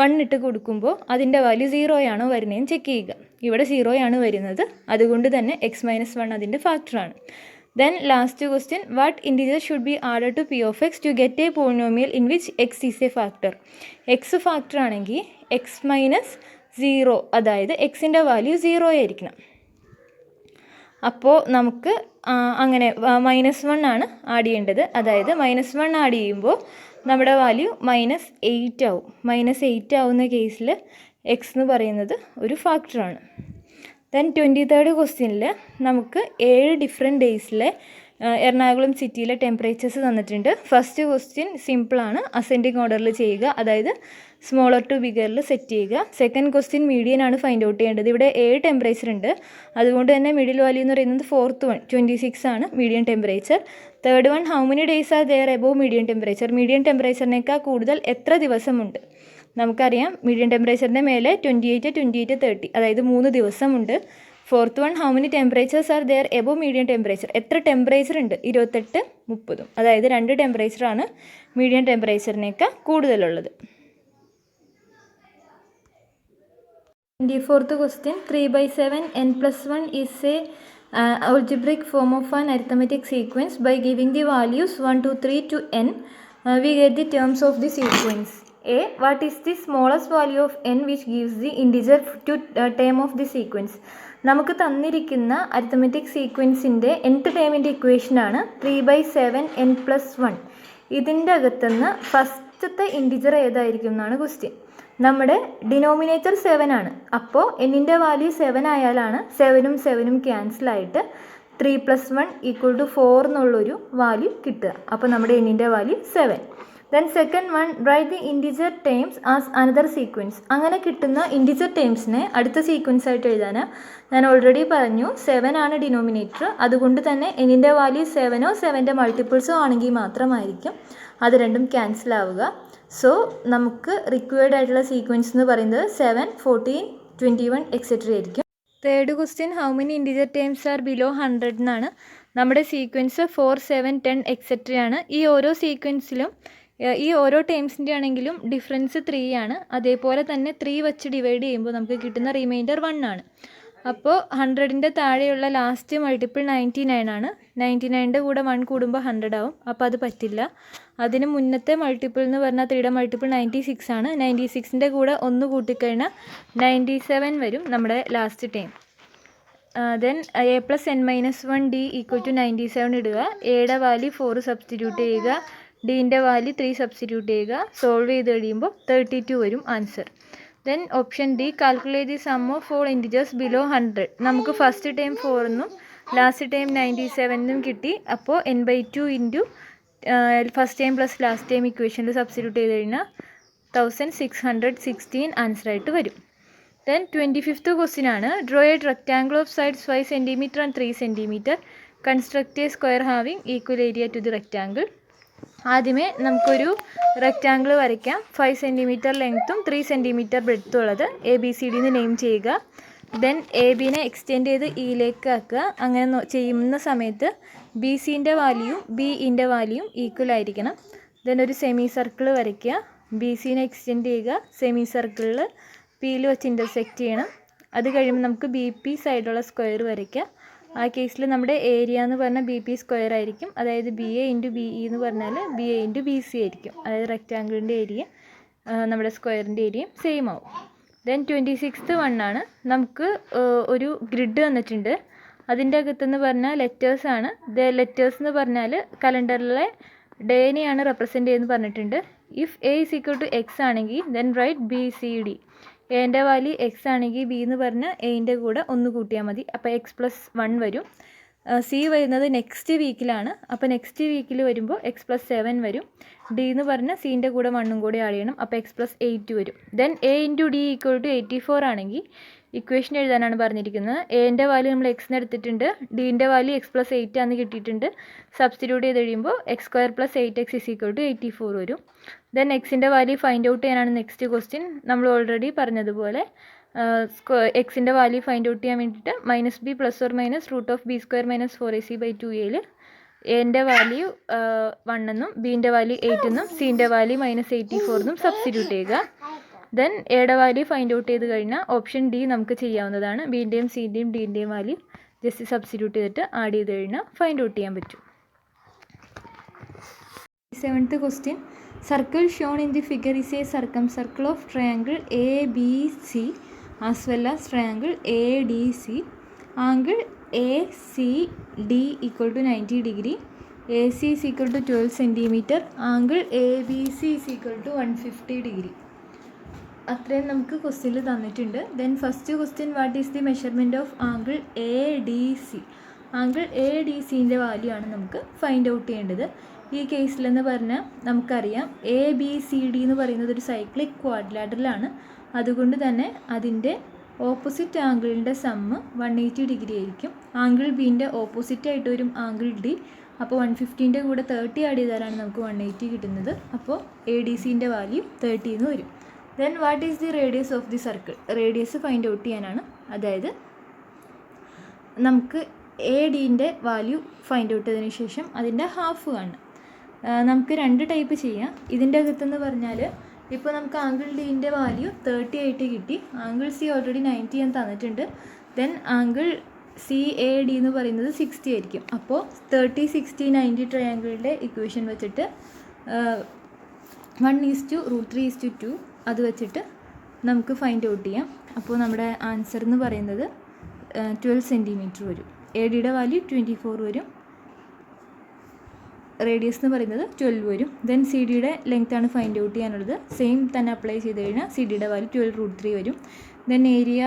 1 ഇട്ട് കൊടുക്കുമ്പോൾ അതിൻ്റെ വാല്യൂ 0 ആണോ വരുന്നതെന്ന് ചെക്ക് ചെയ്യുക. ഇവിടെ 0 ആണ് വരുന്നത്, അതുകൊണ്ട് തന്നെ എക്സ് മൈനസ് 1 അതിൻ്റെ ഫാക്ടറാണ്. Then last question, what integer should be added to p of x to get a polynomial in which x is a factor? x factor ആണെങ്കിൽ എക്സ് മൈനസ് 0, അതായത് എക്സിൻ്റെ വാല്യൂ 0 ആയിരിക്കണം. അപ്പോൾ നമുക്ക് അങ്ങനെ -1 ആണ് ആഡ് ചെയ്യേണ്ടത്. അതായത് -1 ആഡ് ചെയ്യുമ്പോൾ നമ്മുടെ വാല്യൂ -8 ആവും. -8 ആവുന്ന കേസിൽ എക്സ് എന്ന് പറയുന്നത് ഒരു ഫാക്ടറാണ്. ദെൻ 23rd ക്വസ്റ്റ്യനിൽ നമുക്ക് 7 ഡിഫറെൻറ്റ് ഡേയ്സിലെ എറണാകുളം സിറ്റിയിലെ ടെമ്പറേച്ചേഴ്സ് തന്നിട്ടുണ്ട്. ഫസ്റ്റ് ക്വസ്റ്റ്യൻ സിമ്പിളാണ്, അസെൻഡിങ് ഓർഡറിൽ ചെയ്യുക, അതായത് സ്മോളർ ടു ബിഗറിൽ സെറ്റ് ചെയ്യുക. സെക്കൻഡ് ക്വസ്റ്റ്യൻ മീഡിയൻ ആണ് ഫൈൻഡ് ഔട്ട് ചെയ്യേണ്ടത്. ഇവിടെ 7 ടെമ്പറേച്ചർ ഉണ്ട്, അതുകൊണ്ട് തന്നെ മിഡിൽ വാല്യൂ എന്ന് പറയുന്നത് 4th one 26 ആണ് medium temperature. Third one, how many days are there above medium temperature? Medium ടെമ്പറേച്ചറിനേക്കാൾ കൂടുതൽ എത്ര ദിവസമുണ്ട്? നമുക്കറിയാം മീഡിയം ടെമ്പറേച്ചറിൻ്റെ മേലെ 28, 28, 30, അതായത് 3 ദിവസമുണ്ട്. Fourth one, how many temperatures are there above medium temperature? എത്ര ടെമ്പറേച്ചർ ഉണ്ട്? 28, 30, അതായത് 2 ടെമ്പറേച്ചറാണ് മീഡിയം ടെമ്പറേച്ചറിനേക്കാൾ കൂടുതലുള്ളത്. 24th question, 3/7 n+1 is a algebraic form of an arithmetic sequence. By giving the values 1, 2, 3 to n, we get the terms of the sequence. A, what is the smallest value of n which gives the integer to term of the sequence? നമുക്ക് തന്നിരിക്കുന്ന arithmetic സീക്വൻസിൻ്റെ nth ടേമിൻ്റെ ഇക്വേഷനാണ് 3/7 n+1. ഇതിൻ്റെ അകത്തുനിന്ന് ഫസ്റ്റത്തെ integer ഏതായിരിക്കും എന്നാണ് question. നമ്മുടെ denominator 7 ആണ്. അപ്പോൾ എന്നിൻ്റെ വാല്യൂ 7 ആയാലാണ് 7ഉം 7ഉം ക്യാൻസലായിട്ട് 3 + 1 = 4 എന്നുള്ളൊരു വാല്യൂ കിട്ടുക. അപ്പോൾ നമ്മുടെ എന്നിൻ്റെ value 7. Then second one, right the integer terms as another sequence. അങ്ങനെ കിട്ടുന്ന ഇൻറ്റിജർ ടേംസിനെ അടുത്ത സീക്വൻസ് ആയിട്ട് എഴുതാൻ ഞാൻ ഓൾറെഡി പറഞ്ഞു 7 ആണ് ഡിനോമിനേറ്റർ, അതുകൊണ്ട് തന്നെ എന്നിൻ്റെ വാല്യൂ 7ഓ 7ൻ്റെ മൾട്ടിപ്പിൾസോ ആണെങ്കിൽ മാത്രമായിരിക്കും അത് രണ്ടും ക്യാൻസൽ ആവുക. സോ നമുക്ക് റിക്വയർഡ് ആയിട്ടുള്ള സീക്വൻസ് എന്ന് പറയുന്നത് 7, 14, 21 എക്സെട്ര ആയിരിക്കും. Third question, how many integer terms are below 100 എന്നാണ്. നമ്മുടെ സീക്വൻസ് 4, 7, 10 എക്സെട്ര ആണ്. ഈ ഓരോ സീക്വൻസിലും ഈ ഓരോ ടേംസിൻ്റെ ആണെങ്കിലും ഡിഫറൻസ് 3 ആണ്. അതേപോലെ തന്നെ 3 വെച്ച് ഡിവൈഡ് ചെയ്യുമ്പോൾ നമുക്ക് കിട്ടുന്ന റിമൈൻഡർ 1 ആണ്. അപ്പോൾ 100ൻ്റെ താഴെയുള്ള ലാസ്റ്റ് മൾട്ടിപ്പിൾ 99 ആണ്. 99ൻ്റെ കൂടെ 1 കൂടുമ്പോൾ 100 ആവും. അപ്പോൾ അത് പറ്റില്ല. അതിന് മുന്നത്തെ മൾട്ടിപ്പിൾ എന്ന് പറഞ്ഞാൽ 3യുടെ മൾട്ടിപ്പിൾ 96 ആണ്. 96ൻ്റെ കൂടെ 1 കൂട്ടിക്കഴിഞ്ഞാൽ 97 വരും നമ്മുടെ last time. Then a + n-1 d = 97 ഇടുക. എയുടെ വാല്യൂ 4 സബ്സ്റ്റിറ്റ്യൂട്ട് ചെയ്യുക, ഡീൻ്റെ വാല്യൂ 3 സബ്സ്റ്റിറ്റ്യൂട്ട് ചെയ്യുക. സോൾവ് ചെയ്ത് കഴിയുമ്പോൾ 32 വരും answer. Then option D, calculate the sum of all integers below 100. നമുക്ക് ഫസ്റ്റ് ടൈം 4 എന്നും ലാസ്റ്റ് ടൈം 97 എന്നും കിട്ടി. അപ്പോൾ n/2 into first time plus last time ഇക്വേഷനിൽ സബ്സ്റ്റിറ്റ്യൂട്ട് ചെയ്ത് കഴിഞ്ഞാൽ 1616 ആൻസറായിട്ട് വരും. ദെൻ 25th ക്വസ്റ്റ്യൻ ആണ്, draw a rectangle of sides 5 cm and 3 cm. Construct a square having equal area to the rectangle. ആദ്യമേ നമുക്കൊരു റെക്റ്റാങ്കിൾ വരയ്ക്കാം. 5 cm ലെങ്ത്തും 3 cm ബ്രെഡ്ത്തും ഉള്ളത്. ABCD എന്ന് നെയിം ചെയ്യുക. ദെൻ AB-നെ എക്സ്റ്റെൻഡ് ചെയ്ത് ഇയിലേക്ക് ആക്കുക. അങ്ങനെ ചെയ്യുന്ന സമയത്ത് BC-ൻ്റെ വാല്യൂയും BE-ൻ്റെ വാല്യൂയും ഈക്വൽ ആയിരിക്കണം. ദെൻ ഒരു സെമി സർക്കിൾ വരയ്ക്കുക. BC-നെ എക്സ്റ്റെൻഡ് ചെയ്യുക. സെമി സർക്കിളിൽ P-യിൽ വെച്ച് ഇൻ്റർസെക്റ്റ് ചെയ്യണം. അത് കഴിയുമ്പോൾ നമുക്ക് BP സൈഡുള്ള സ്ക്വയർ വരയ്ക്കുക. ആ കേസിൽ നമ്മുടെ ഏരിയ എന്ന് പറഞ്ഞാൽ BP സ്ക്വയർ ആയിരിക്കും. അതായത് BA × BE എന്ന് പറഞ്ഞാൽ BA × BC ആയിരിക്കും. അതായത് റെക്റ്റാങ്കിളിൻ്റെ ഏരിയ നമ്മുടെ സ്ക്വയറിൻ്റെ ഏരിയയും സെയിം ആവും. ദെൻ 26th വൺ ആണ്, നമുക്ക് ഒരു ഗ്രിഡ് തന്നിട്ടുണ്ട്. അതിൻ്റെ അകത്തെന്ന് പറഞ്ഞാൽ ലെറ്റേഴ്സാണ്. ലെറ്റേഴ്സ് എന്ന് പറഞ്ഞാൽ കലണ്ടറിലെ ഡേനെയാണ് റെപ്രസെൻറ്റ് ചെയ്യുന്നത് പറഞ്ഞിട്ടുണ്ട്. ഇഫ് A = X ആണെങ്കിൽ ദെൻ റൈറ്റ് BCD. എൻ്റെ വാല്യൂ X ആണെങ്കിൽ B എന്ന് പറഞ്ഞാൽ Aൻ്റെ കൂടെ 1 കൂട്ടിയാൽ മതി. അപ്പോൾ X + 1 വരും. സി വരുന്നത് നെക്സ്റ്റ് വീക്കിലാണ്. അപ്പോൾ നെക്സ്റ്റ് വീക്കിൽ വരുമ്പോൾ x+7 വരും. ഡി എന്ന് പറഞ്ഞാൽ സീൻ്റെ കൂടെ 1 കൂടെ ആഡ് ചെയ്യണം. അപ്പോൾ x+8 വരും. ദെൻ a × d = 84 ആണെങ്കിൽ ഇക്വേഷൻ എഴുതാനാണ് പറഞ്ഞിരിക്കുന്നത്. എൻ്റെ വാല്യൂ നമ്മൾ എക്സിന് എടുത്തിട്ടുണ്ട്, ഡീൻ്റെ വാല്യൂ x+8 ആണെന്ന് കിട്ടിയിട്ടുണ്ട്. സബ്സ്റ്റിറ്റ്യൂട്ട് ചെയ്ത് കഴിയുമ്പോൾ x² + 8x = 84 വരും. ദെൻ എക്സിൻ്റെ വാല്യൂ ഫൈൻഡ് ഔട്ട് ചെയ്യാനാണ് നെക്സ്റ്റ് ക്വസ്റ്റ്യൻ. നമ്മൾ ഓൾറെഡി പറഞ്ഞതുപോലെ എക്സിൻ്റെ വാല്യൂ ഫൈൻഡ് ഔട്ട് ചെയ്യാൻ വേണ്ടിയിട്ട് -b ± √b² - 4ac/2aയിൽ എൻ്റെ വാല്യൂ 1 എന്നും ബീൻ്റെ വാല്യൂ 8 എന്നും സീൻ്റെ വാല്യൂ -84 എന്നും സബ്സ്റ്റിറ്റ്യൂട്ട് ചെയ്യുക. ദെൻ എയുടെ വാല്യൂ ഫൈൻഡ് ഔട്ട് ചെയ്ത് കഴിഞ്ഞാൽ ഓപ്ഷൻ ഡി നമുക്ക് ചെയ്യാവുന്നതാണ്. ബീൻ്റെയും സീൻ്റെയും ഡീൻ്റെയും വാല്യൂ ജസ്റ്റ് സബ്സ്റ്റിറ്റ്യൂട്ട് ചെയ്തിട്ട് ആഡ് ചെയ്ത് കഴിഞ്ഞാൽ ഫൈൻഡ് ഔട്ട് ചെയ്യാൻ പറ്റും. 7th question. Circle shown in the figure is a circumcircle of triangle ABC as well as triangle ADC. Angle ACD = 90 degree. AC is equal to 12 centimeter. Angle ABC is equal to 150 degree. അത്രയും നമുക്ക് ക്വസ്റ്റ്യനിൽ തന്നിട്ടുണ്ട്. Then first question, what is the measurement of angle ADC? Angle ADCൻ്റെ value ആണ് നമുക്ക് find out ചെയ്യേണ്ടത്. ഈ കേസിലെന്ന് പറഞ്ഞാൽ നമുക്കറിയാം ABCD എന്ന് പറയുന്നത് ഒരു സൈക്ലിക് ക്വാഡ്രിലാറ്ററലാണ്. അതുകൊണ്ട് തന്നെ അതിൻ്റെ ഓപ്പോസിറ്റ് ആംഗിളിൻ്റെ സമ്മ് 180 ഡിഗ്രി ആയിരിക്കും. ആംഗിൾ ബീൻ്റെ ഓപ്പോസിറ്റ് ആയിട്ട് വരും ആംഗിൾ ഡി. അപ്പോൾ 150ൻ്റെ കൂടെ 30 ആഡ് ചെയ്താലാണ് നമുക്ക് 180 കിട്ടുന്നത്. അപ്പോൾ ADCൻ്റെ വാല്യൂ 30 എന്ന് വരും. Then what is the radius of the circle? Radius find out ചെയ്യാനാണ്. അതായത് നമുക്ക് ADൻ്റെ വാല്യൂ ഫൈൻഡ് ഔട്ട് ചെയ്തതിന് ശേഷം അതിൻ്റെ ഹാഫ് കാണണം. നമുക്ക് 2 ടൈപ്പ് ചെയ്യാം. ഇതിൻ്റെ അകത്തെന്ന് പറഞ്ഞാൽ ഇപ്പോൾ നമുക്ക് ആംഗിൾ ഡീൻ്റെ വാല്യൂ 30 ആയിട്ട് കിട്ടി. ആംഗിൾ സി ഓൾറെഡി 90 എന്ന് തന്നിട്ടുണ്ട്. ദെൻ ആംഗിൾ CAD എന്ന് പറയുന്നത് 60 ആയിരിക്കും. അപ്പോൾ 30, 60, 90 ട്രയാങ്കിളിൻ്റെ ഇക്വേഷൻ വെച്ചിട്ട് 1:√3:2 അത് വെച്ചിട്ട് നമുക്ക് ഫൈൻഡ് ഔട്ട് ചെയ്യാം. അപ്പോൾ നമ്മുടെ ആൻസർ എന്ന് പറയുന്നത് 12 സെൻറ്റിമീറ്റർ വരും. ADയുടെ വാല്യൂ 24 വരും. റേഡിയസ് എന്ന് പറയുന്നത് 12 വരും. ദെൻ CDയുടെ ലെങ്ത് ആണ് ഫൈൻഡ് ഔട്ട് ചെയ്യാനുള്ളത്. സെയിം തന്നെ അപ്ലൈ ചെയ്ത് കഴിഞ്ഞാൽ CDയുടെ വാല്യൂ 12√3 വരും. ദെൻ ഏരിയ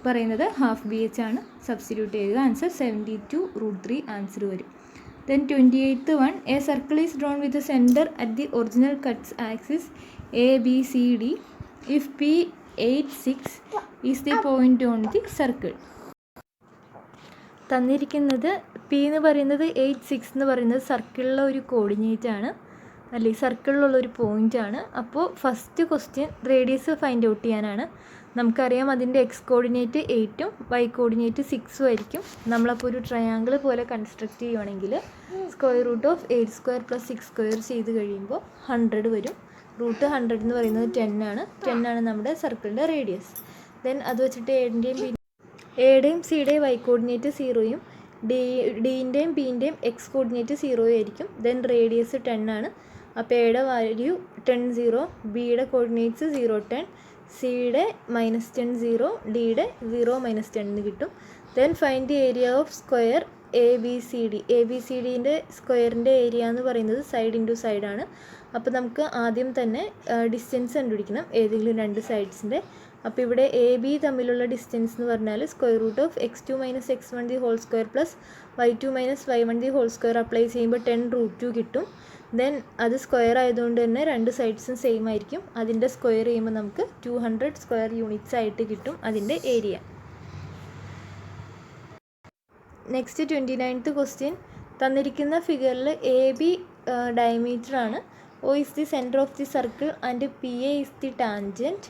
പറയുന്നത് ½ BH ആണ്. സബ്സ്റ്റിറ്റ്യൂട്ട് ചെയ്യുക. ആൻസർ 72√3 ആൻസർ വരും. Then 28th one, a circle is drawn with the center at the original cuts axis ABCD if P86 is the point on the circle. തന്നിരിക്കുന്നത് P എന്ന് പറയുന്നത് 86 എന്ന് പറയുന്നത് സർക്കിളിലെ ഒരു കോർഡിനേറ്റ് ആണ്, അല്ലേ, സർക്കിളിലുള്ള ഒരു പോയിൻ്റ് ആണ്. അപ്പോൾ first question radius find out ചെയ്യാനാണ്. നമുക്കറിയാം അതിൻ്റെ X കോർഡിനേറ്റ് 8ഉം Y കോർഡിനേറ്റ് 6ഉം ആയിരിക്കും. നമ്മളപ്പോൾ ഒരു ട്രയാങ്കിൾ പോലെ കൺസ്ട്രക്റ്റ് ചെയ്യുകയാണെങ്കിൽ √8² + 6² ചെയ്ത് കഴിയുമ്പോൾ 100 വരും. √100 എന്ന് പറയുന്നത് 10 ആണ്. 10 ആണ് നമ്മുടെ സർക്കിളിൻ്റെ റേഡിയസ്. ദെൻ അത് വെച്ചിട്ട് എയുടെയും സിയുടെയും Y കോർഡിനേറ്റ് 0യും ഡീൻ്റെയും ബീൻ്റെയും X കോർഡിനേറ്റ് 0 ആയിരിക്കും. ദെൻ റേഡിയസ് 10 ആണ്. അപ്പോൾ എയുടെ വാല്യൂ 10, 0, ബിയുടെ കോർഡിനേറ്റ്സ് 0, 10, സിയുടെ -10, 0, ഡിയുടെ 0, -10 എന്ന് കിട്ടും. Then find the area of square ABCD. ABCDൻ്റെ സ്ക്വയറിൻ്റെ ഏരിയ എന്ന് പറയുന്നത് സൈഡ് ഇൻറ്റു സൈഡാണ്. അപ്പോൾ നമുക്ക് ആദ്യം തന്നെ ഡിസ്റ്റൻസ് കണ്ടുപിടിക്കണം ഏതെങ്കിലും 2 സൈഡ്സിൻ്റെ. അപ്പോൾ ഇവിടെ AB തമ്മിലുള്ള ഡിസ്റ്റൻസ് എന്ന് പറഞ്ഞാൽ √(x2 - x1) + y2 - y1) apply ചെയ്യുമ്പോൾ 10√2 കിട്ടും. ദെൻ അത് സ്ക്വയർ ആയതുകൊണ്ട് തന്നെ 2 സൈഡ്സും സെയിം ആയിരിക്കും. അതിൻ്റെ സ്ക്വയർ ചെയ്യുമ്പോൾ നമുക്ക് 200 സ്ക്വയർ യൂണിറ്റ്സ് ആയിട്ട് കിട്ടും അതിൻ്റെ ഏരിയ. Next 29th question. തന്നിരിക്കുന്ന ഫിഗറിൽ AB ഡയമീറ്റർ ആണ്. O is the center of the circle and PA is the tangent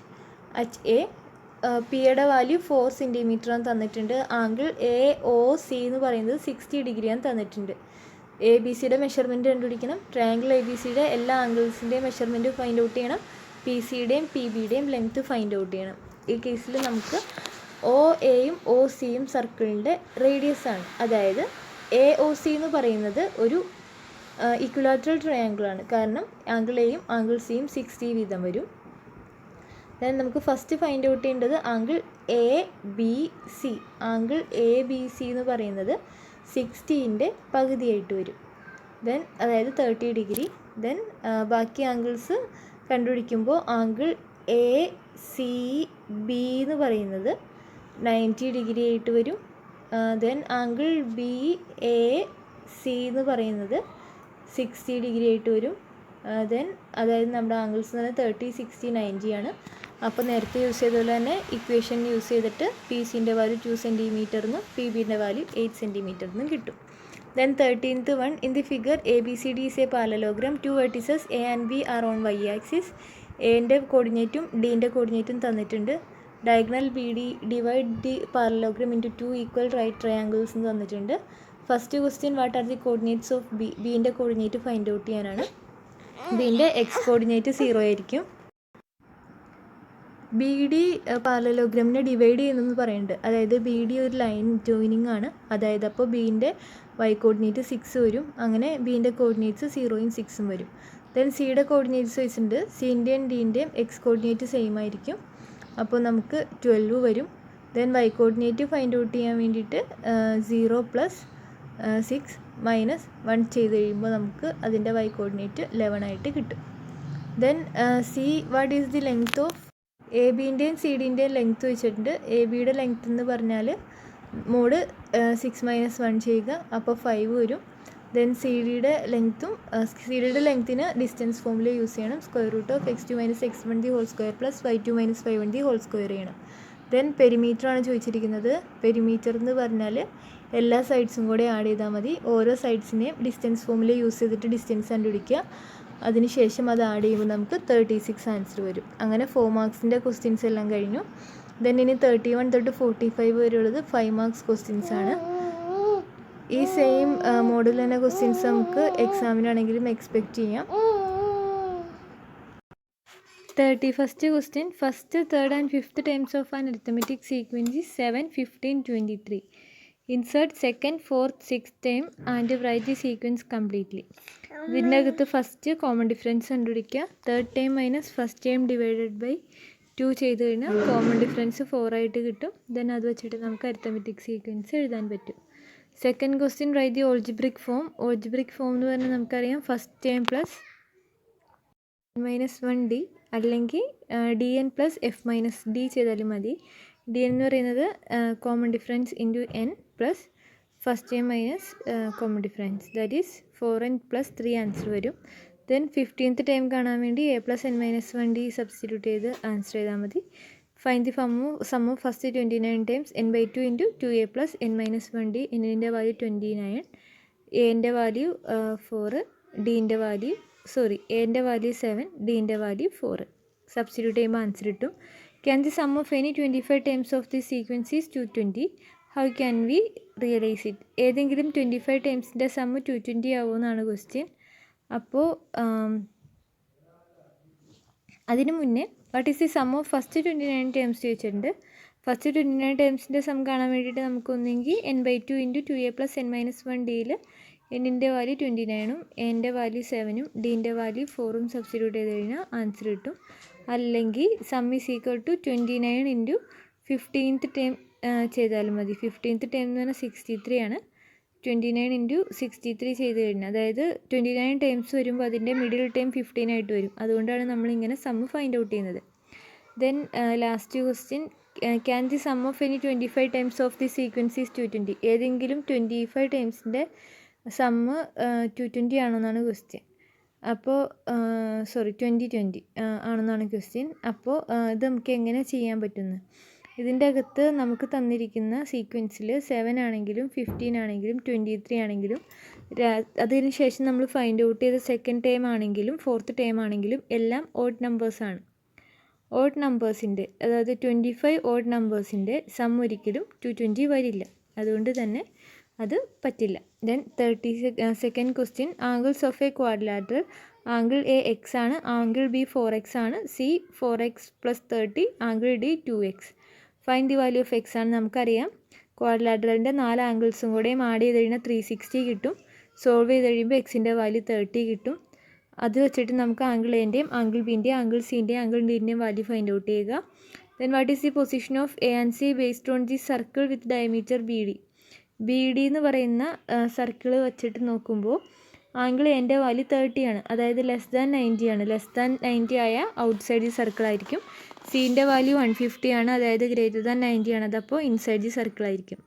at A. പിയുടെ വാല്യൂ 4 സെൻറ്റിമീറ്റർ ആണ് തന്നിട്ടുണ്ട്. ആംഗിൾ AOC എന്ന് പറയുന്നത് 60 ഡിഗ്രിയാണ് തന്നിട്ടുണ്ട്. ABCയുടെ മെഷർമെൻറ്റ് കണ്ടുപിടിക്കണം. ട്രയാങ്കിൾ ABCയുടെ എല്ലാ ആംഗിൾസിൻ്റെയും മെഷർമെൻറ്റ് ഫൈൻഡ് ഔട്ട് ചെയ്യണം. PCയുടെയും PBയുടെയും ലെങ്ത്ത് ഫൈൻഡ് ഔട്ട് ചെയ്യണം. ഈ കേസിൽ നമുക്ക് OAയും OCയും സർക്കിളിൻ്റെ റേഡിയസ് ആണ്. അതായത് AOC എന്ന് പറയുന്നത് ഒരു ഇക്വിലാറ്ററൽ ട്രയാങ്കിളാണ്. കാരണം ആംഗിൾ എയും ആംഗിൾ സിയും 60 വീതം വരും. ദെൻ നമുക്ക് ഫസ്റ്റ് ഫൈൻഡ് ഔട്ട് ചെയ്യേണ്ടത് ആംഗിൾ ABC. ആംഗിൾ ABC എന്ന് പറയുന്നത് 60ൻ്റെ പകുതിയായിട്ട് വരും. ദെൻ അതായത് 30 ഡിഗ്രി. ദെൻ ബാക്കി ആംഗിൾസ് കണ്ടുപിടിക്കുമ്പോൾ ആംഗിൾ ACB എന്ന് പറയുന്നത് 90 ഡിഗ്രി ആയിട്ട് വരും. Then angle B A C എന്ന് പറയുന്നത് 60 ഡിഗ്രി ആയിട്ട് വരും. ദെൻ അതായത് നമ്മുടെ ആംഗിൾസ് എന്ന് പറഞ്ഞാൽ 30, 60, 90 ആണ്. അപ്പോൾ നേരത്തെ യൂസ് ചെയ്തതുപോലെ തന്നെ ഇക്വേഷൻ യൂസ് ചെയ്തിട്ട് പി സിൻ്റെ വാല്യൂ 2 സെൻറ്റിമീറ്ററിനും പി ബിൻ്റെ വാല്യൂ 8 സെൻറ്റിമീറ്ററിനും കിട്ടും. Then 13th one, in the figure ABCD is a parallelogram. Two vertices A and B are on y axis. എൻ്റെ കോർഡിനേറ്റും ഡിൻ്റെ കോർഡിനേറ്റും തന്നിട്ടുണ്ട്. Diagonal B D divide the parallelogram into 2 equal right triangles എന്ന് തന്നിട്ടുണ്ട്. First question what are the coordinates of B. ബിൻ്റെ coordinate find out ചെയ്യാനാണ്. ബിൻ്റെ X coordinate 0 ആയിരിക്കും. ബി ഡി പാരലോഗ്രാമിനെ ഡിവൈഡ് ചെയ്യുന്നതെന്ന് പറയുന്നുണ്ട്. അതായത് ബി ഡി ഒരു ലൈൻ ജോയിനിങ് ആണ്. അതായത് അപ്പോൾ ബീൻ്റെ വൈ കോർഡിനേറ്റ് 6 വരും. അങ്ങനെ ബീൻ്റെ കോർഡിനേറ്റ്സ് 0ഉം 6ഉം വരും. ദെൻ സിയുടെ കോർഡിനേറ്റ്സ് വെച്ചിട്ടുണ്ട്. സിൻ്റെയും ഡിൻ്റെയും എക്സ് കോർഡിനേറ്റ് സെയിം ആയിരിക്കും. അപ്പോൾ നമുക്ക് 12 വരും. Then Y coordinate find out ചെയ്യാൻ വേണ്ടിയിട്ട് 0 + 6 - 1 ചെയ്ത് കഴിയുമ്പോൾ നമുക്ക് അതിൻ്റെ വൈ കോർഡിനേറ്റ് 11 ആയിട്ട് കിട്ടും. Then C what is the length of A ബിൻ്റെയും സി ഡിൻ്റെയും ലെങ്ത്ത് വെച്ചിട്ടുണ്ട്. എ ബിയുടെ ലെങ്ത്ത് എന്ന് പറഞ്ഞാൽ മോഡ് 6 - 1 ചെയ്യുക, അപ്പോൾ 5 വരും. ദെൻ സി ഡിയുടെ ലെങ്ത്തിന് ഡിസ്റ്റൻസ് ഫോമിൽ യൂസ് ചെയ്യണം. √(x2 - x1) the whole square + y2 - y1 the whole square ചെയ്യണം. ദെൻ പെരിമീറ്ററാണ് ചോദിച്ചിരിക്കുന്നത്. പെരിമീറ്റർ എന്ന് പറഞ്ഞാൽ എല്ലാ സൈഡ്സും കൂടെ ആഡ് ചെയ്താൽ മതി. ഓരോ സൈഡ്സിനെയും ഡിസ്റ്റൻസ് ഫോമിൽ യൂസ് ചെയ്തിട്ട് ഡിസ്റ്റൻസ് കണ്ടുപിടിക്കുക. അതിനുശേഷം അത് ആഡ് ചെയ്യുമ്പോൾ നമുക്ക് 36 ആൻസർ വരും. അങ്ങനെ 4 മാർക്സിൻ്റെ ക്വസ്റ്റ്യൻസ് എല്ലാം കഴിഞ്ഞു. ദെൻ ഇനി 31 തൊട്ട് 45 വരെയുള്ളത് 5 മാർക്സ് ക്വസ്റ്റ്യൻസ് ആണ്. ഈ സെയിം മോഡൽ തന്നെ ക്വസ്റ്റ്യൻസ് നമുക്ക് എക്സാമിനാണെങ്കിലും എക്സ്പെക്റ്റ് ചെയ്യാം. 31st question, first, third and fifth terms of an arithmetic sequence is 7, 15, 23. Insert second, fourth, sixth term and write the sequence completely. ഇതിൻ്റെ അകത്ത് ഫസ്റ്റ് കോമൺ ഡിഫറൻസ് കണ്ടുപിടിക്കുക. Third term minus first term divided by 2 ചെയ്ത് കഴിഞ്ഞാൽ common difference 4 ആയിട്ട് കിട്ടും. Then അത് വെച്ചിട്ട് നമുക്ക് അരിത്തമെറ്റിക് സീക്വൻസ് എഴുതാൻ പറ്റും. Second question write the algebraic form. Algebraic form എന്ന് പറഞ്ഞാൽ നമുക്കറിയാം ഫസ്റ്റ് ടേം പ്ലസ് -1d അല്ലെങ്കിൽ dn + f - d ചെയ്താലും മതി. dn എന്ന് പറയുന്നത് common difference into n plus first term minus common difference, that is 4n + 3 answer വരും. ദെൻ 15th ടൈം കാണാൻ വേണ്ടി a + n - 1d സബ്സ്റ്റിറ്റ്യൂട്ട് ചെയ്ത് ആൻസർ ചെയ്താൽ മതി. Find the sum of first 29 times n/2 × 2a + n - 1d. എന്നിൻ്റെ value 29, എൻ്റെ value 4, ഡിൻ്റെ value എൻ്റെ value 7, ഡിൻ്റെ value 4. Substitute ചെയ്യുമ്പോൾ ആൻസർ കിട്ടും. Can the sum of any 25 times of the sequence is 220. How can we realise it? ഏതെങ്കിലും 25 ടൈംസിൻ്റെ some 220 ആവുമെന്നാണ് question. അപ്പോൾ അതിന് മുന്നേ what is the sum of first 29 terms ചോദിച്ചിട്ടുണ്ട്. First 29 ടേംസിൻ്റെ some കാണാൻ വേണ്ടിയിട്ട് നമുക്ക് ഒന്നെങ്കിൽ n/2 × 2a + n - 1dയിൽ എന്നിൻ്റെ വാല്യൂ 29ഉം എൻ്റെ വാല്യൂ 7ഉം ഡിൻ്റെ വാല്യൂ 4ഉം സബ്സ്റ്റിറ്റ്യൂട്ട് ചെയ്ത് കഴിഞ്ഞാൽ ആൻസർ കിട്ടും. അല്ലെങ്കിൽ sum is equal to 29 × 15th term ചെയ്താലും മതി. 15th ടേം എന്ന് പറഞ്ഞാൽ 63 ആണ്. 29 × 63 ചെയ്ത് കഴിഞ്ഞാൽ, അതായത് 29 ടൈംസ് വരുമ്പോൾ അതിൻ്റെ മിഡിൽ ടൈം 15 ആയിട്ട് വരും. അതുകൊണ്ടാണ് നമ്മളിങ്ങനെ സം ഫൈൻഡ് ഔട്ട് ചെയ്യുന്നത്. Then last question, can the sum of any 25 times of the sequence is 220. ഏതെങ്കിലും 25 ടൈംസിൻ്റെ സമ്മ് 220 ആണെന്നാണ് ക്വസ്റ്റ്യൻ. അപ്പോൾ 2020 ആണെന്നാണ് ക്വസ്റ്റ്യൻ. അപ്പോൾ ഇത് നമുക്ക് എങ്ങനെ ചെയ്യാൻ പറ്റുന്നത്? ഇതിൻ്റെ അകത്ത് നമുക്ക് തന്നിരിക്കുന്ന സീക്വൻസിൽ 7 ആണെങ്കിലും 15 ആണെങ്കിലും 23 ആണെങ്കിലും അതിന് ശേഷം നമ്മൾ ഫൈൻഡ് ഔട്ട് ചെയ്ത സെക്കൻഡ് ടേം ആണെങ്കിലും ഫോർത്ത് ടേം ആണെങ്കിലും എല്ലാം ഓഡ് നമ്പേഴ്സാണ്. ഓഡ് നമ്പേഴ്സിൻ്റെ, അതായത് 25 ഓഡ് നമ്പേഴ്സിൻ്റെ സം ഒരിക്കലും 220 വരില്ല. അതുകൊണ്ട് തന്നെ അത് പറ്റില്ല. Then 32nd question, angles of a quadrilateral. Angle A x ആണ്, ആംഗിൾ ബി 4x ആണ്, C 4x + 30, angle D 2x. Find the value of x ആണ് നമുക്കറിയാം. ക്വാഡ്രിലാറ്ററലിൻ്റെ 4 ആംഗിൾസും കൂടെയും ആഡ് ചെയ്ത് കഴിഞ്ഞാൽ 360 കിട്ടും. സോൾവ് ചെയ്ത് കഴിയുമ്പോൾ എക്സിൻ്റെ വാല്യൂ 30 കിട്ടും. അത് വെച്ചിട്ട് നമുക്ക് ആംഗിൾ എൻ്റെയും ആംഗിൾ ബിൻ്റെയും ആംഗിൾ സിൻ്റെയും ആംഗിൾ ഡിൻ്റെയും വാല്യൂ ഫൈൻഡ് ഔട്ട് ചെയ്യുക. Then what is the position of A and C based on the circle with diameter B D. B D എന്ന് പറയുന്ന സർക്കിൾ വെച്ചിട്ട് നോക്കുമ്പോൾ ആംഗിൾ എൻ്റെ വാല്യൂ 30 ആണ്, അതായത് <90 ആണ്. <90 ആയ ഔട്ട് സൈഡ് ദി സർക്കിൾ ആയിരിക്കും. സീൻ്റെ വാല്യൂ 150 ആണ്, അതായത് <90 ആണ്. അതപ്പോൾ ഇൻസൈഡ് ദി സർക്കിൾ ആയിരിക്കും.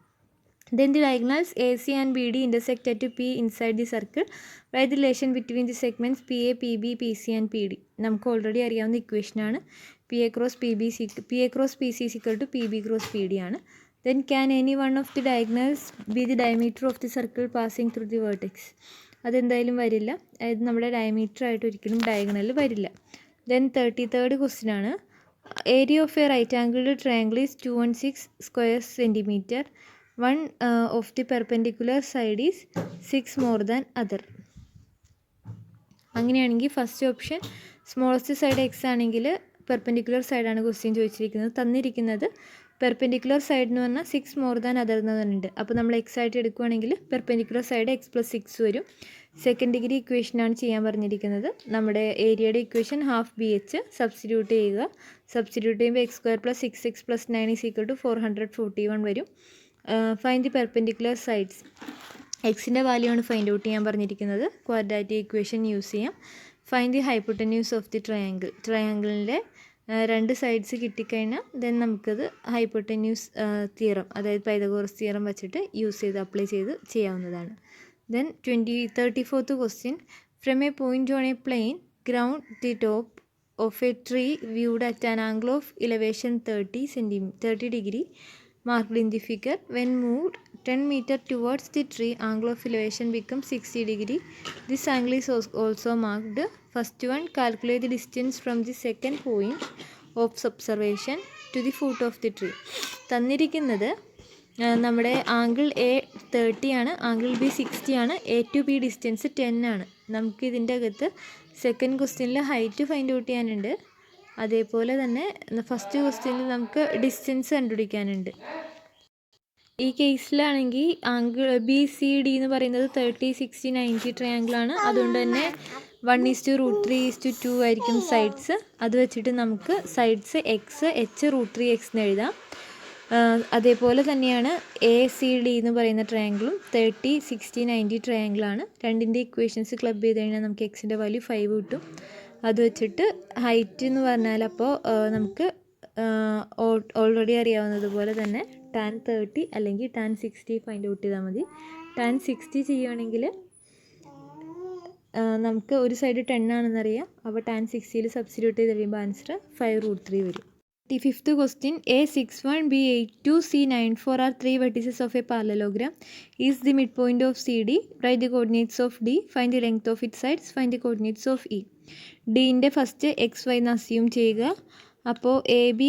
Then the diagonals AC and BD intersect at P inside the circle. Write the relation between the segments PA, PB, PC and PD. നമുക്ക് already അറിയാവുന്ന ഇക്വേഷനാണ് PA cross PC is equal to PB cross PD ആണ്. Then can any one of the diagonals be the diameter of the circle passing through the vertex? അതെന്തായാലും വരില്ല. അതായത് നമ്മുടെ diameter ആയിട്ട് ഒരിക്കലും ഡയഗണലിൽ വരില്ല. Then 33rd question ആണ്. Area of a right angled triangle is 216 square centimeter. One of the perpendicular side is 6 more than other. അങ്ങനെയാണെങ്കിൽ first option smallest side X ആണെങ്കിൽ പെർപെൻഡിക്കുലർ സൈഡാണ് ക്വസ്റ്റ്യൻ ചോദിച്ചിരിക്കുന്നത്. തന്നിരിക്കുന്നത് പെർപെൻഡിക്കുലർ സൈഡ് എന്ന് പറഞ്ഞാൽ 6 മോർ ദാൻ അതർ എന്ന് പറഞ്ഞിട്ടുണ്ട്. അപ്പോൾ നമ്മൾ എക്സ് ആയിട്ട് എടുക്കുകയാണെങ്കിൽ പെർപെൻഡിക്കുലർ സൈഡ് x+6 വരും. സെക്കൻഡ് ഡിഗ്രി ഇക്വേഷനാണ് ചെയ്യാൻ പറഞ്ഞിരിക്കുന്നത്. നമ്മുടെ ഏരിയയുടെ ഇക്വേഷൻ ഹാഫ് BH സബ്സ്റ്റിറ്റ്യൂട്ട് ചെയ്യുക. സബ്സ്റ്റിറ്റ്യൂട്ട് ചെയ്യുമ്പോൾ x² + 6x + 9 = 441 വരും. Find the perpendicular sides. എക്സിൻ്റെ വാല്യൂ ആണ് ഫൈൻഡ് ഔട്ട് ചെയ്യാൻ പറഞ്ഞിരിക്കുന്നത്. ക്വാഡ്രാറ്റിക് ഇക്വേഷൻ യൂസ് ചെയ്യാം. Find the hypotenuse of the triangle. ട്രയാങ്കിളിൻ്റെ രണ്ട് സൈഡ്സ് കിട്ടിക്കഴിഞ്ഞാൽ ദെൻ നമുക്കത് ഹൈപ്പോട്ടന്യൂസ് തിയറം, അതായത് പൈതഗോറസ് തിയറം വെച്ചിട്ട് യൂസ് ചെയ്ത് അപ്ലൈ ചെയ്ത് ചെയ്യാവുന്നതാണ്. Then 34th question. From a point on a plain ground the top of A tree viewed at an angle of elevation 30 degree marked in the figure. When moved 10 meter towards the tree, angle of elevation becomes 60 degree. This angle is also marked. First one, calculate the distance from the second point of observation to the foot of the tree. തന്നിരിക്കുന്നത് നമ്മുടെ angle A 30 ആണ്, angle B 60 ആണ്, A to B distance 10 ആണ്. നമുക്ക് ഇതിൻ്റെ അകത്ത് second ക്വസ്റ്റ്യനിൽ height find out ചെയ്യാനുണ്ട്. അതേപോലെ തന്നെ ഫസ്റ്റ് ക്വസ്റ്റ്യനിൽ നമുക്ക് ഡിസ്റ്റൻസ് കണ്ടുപിടിക്കാനുണ്ട്. ഈ കേസിലാണെങ്കിൽ ആംഗിൾ BCD എന്ന് പറയുന്നത് 30, 60, 90 ട്രയാങ്കിളാണ്. അതുകൊണ്ട് തന്നെ 1:√3:2 ആയിരിക്കും സൈഡ്സ്. അത് വെച്ചിട്ട് നമുക്ക് സൈഡ്സ് X H √3x എന്ന് എഴുതാം. അതേപോലെ തന്നെയാണ് ACD എന്ന് പറയുന്ന ട്രയാങ്കിളും 30, 60, 90 ട്രയാങ്കിളാണ്. രണ്ടിൻ്റെ ഇക്വേഷൻസ് ക്ലബ് ചെയ്ത് കഴിഞ്ഞാൽ നമുക്ക് എക്സിൻ്റെ വാല്യൂ 5 കിട്ടും. അത് വെച്ചിട്ട് ഹൈറ്റ് എന്ന് പറഞ്ഞാൽ അപ്പോൾ നമുക്ക് ഓൾറെഡി അറിയാവുന്നതുപോലെ തന്നെ tan 30 അല്ലെങ്കിൽ tan 60 ഫൈൻഡ് ഔട്ട് ചെയ്താൽ മതി. tan 60 ചെയ്യുകയാണെങ്കിൽ നമുക്ക് ഒരു സൈഡ് 10 ആണെന്നറിയാം. അപ്പോൾ tan 60ൽ സബ്സ്റ്റിറ്റ്യൂട്ട് ചെയ്ത് കഴിയുമ്പോൾ ആൻസർ 5√3 വരും. 35th question. A61, B82, C94 are three vertices of a parallelogram. Is the midpoint of CD. Write the coordinates of D. Find the length of its sides. Find the coordinates of E. ഡിൻ്റെ first XY എന്ന് assume ചെയ്യുക. അപ്പോൾ AB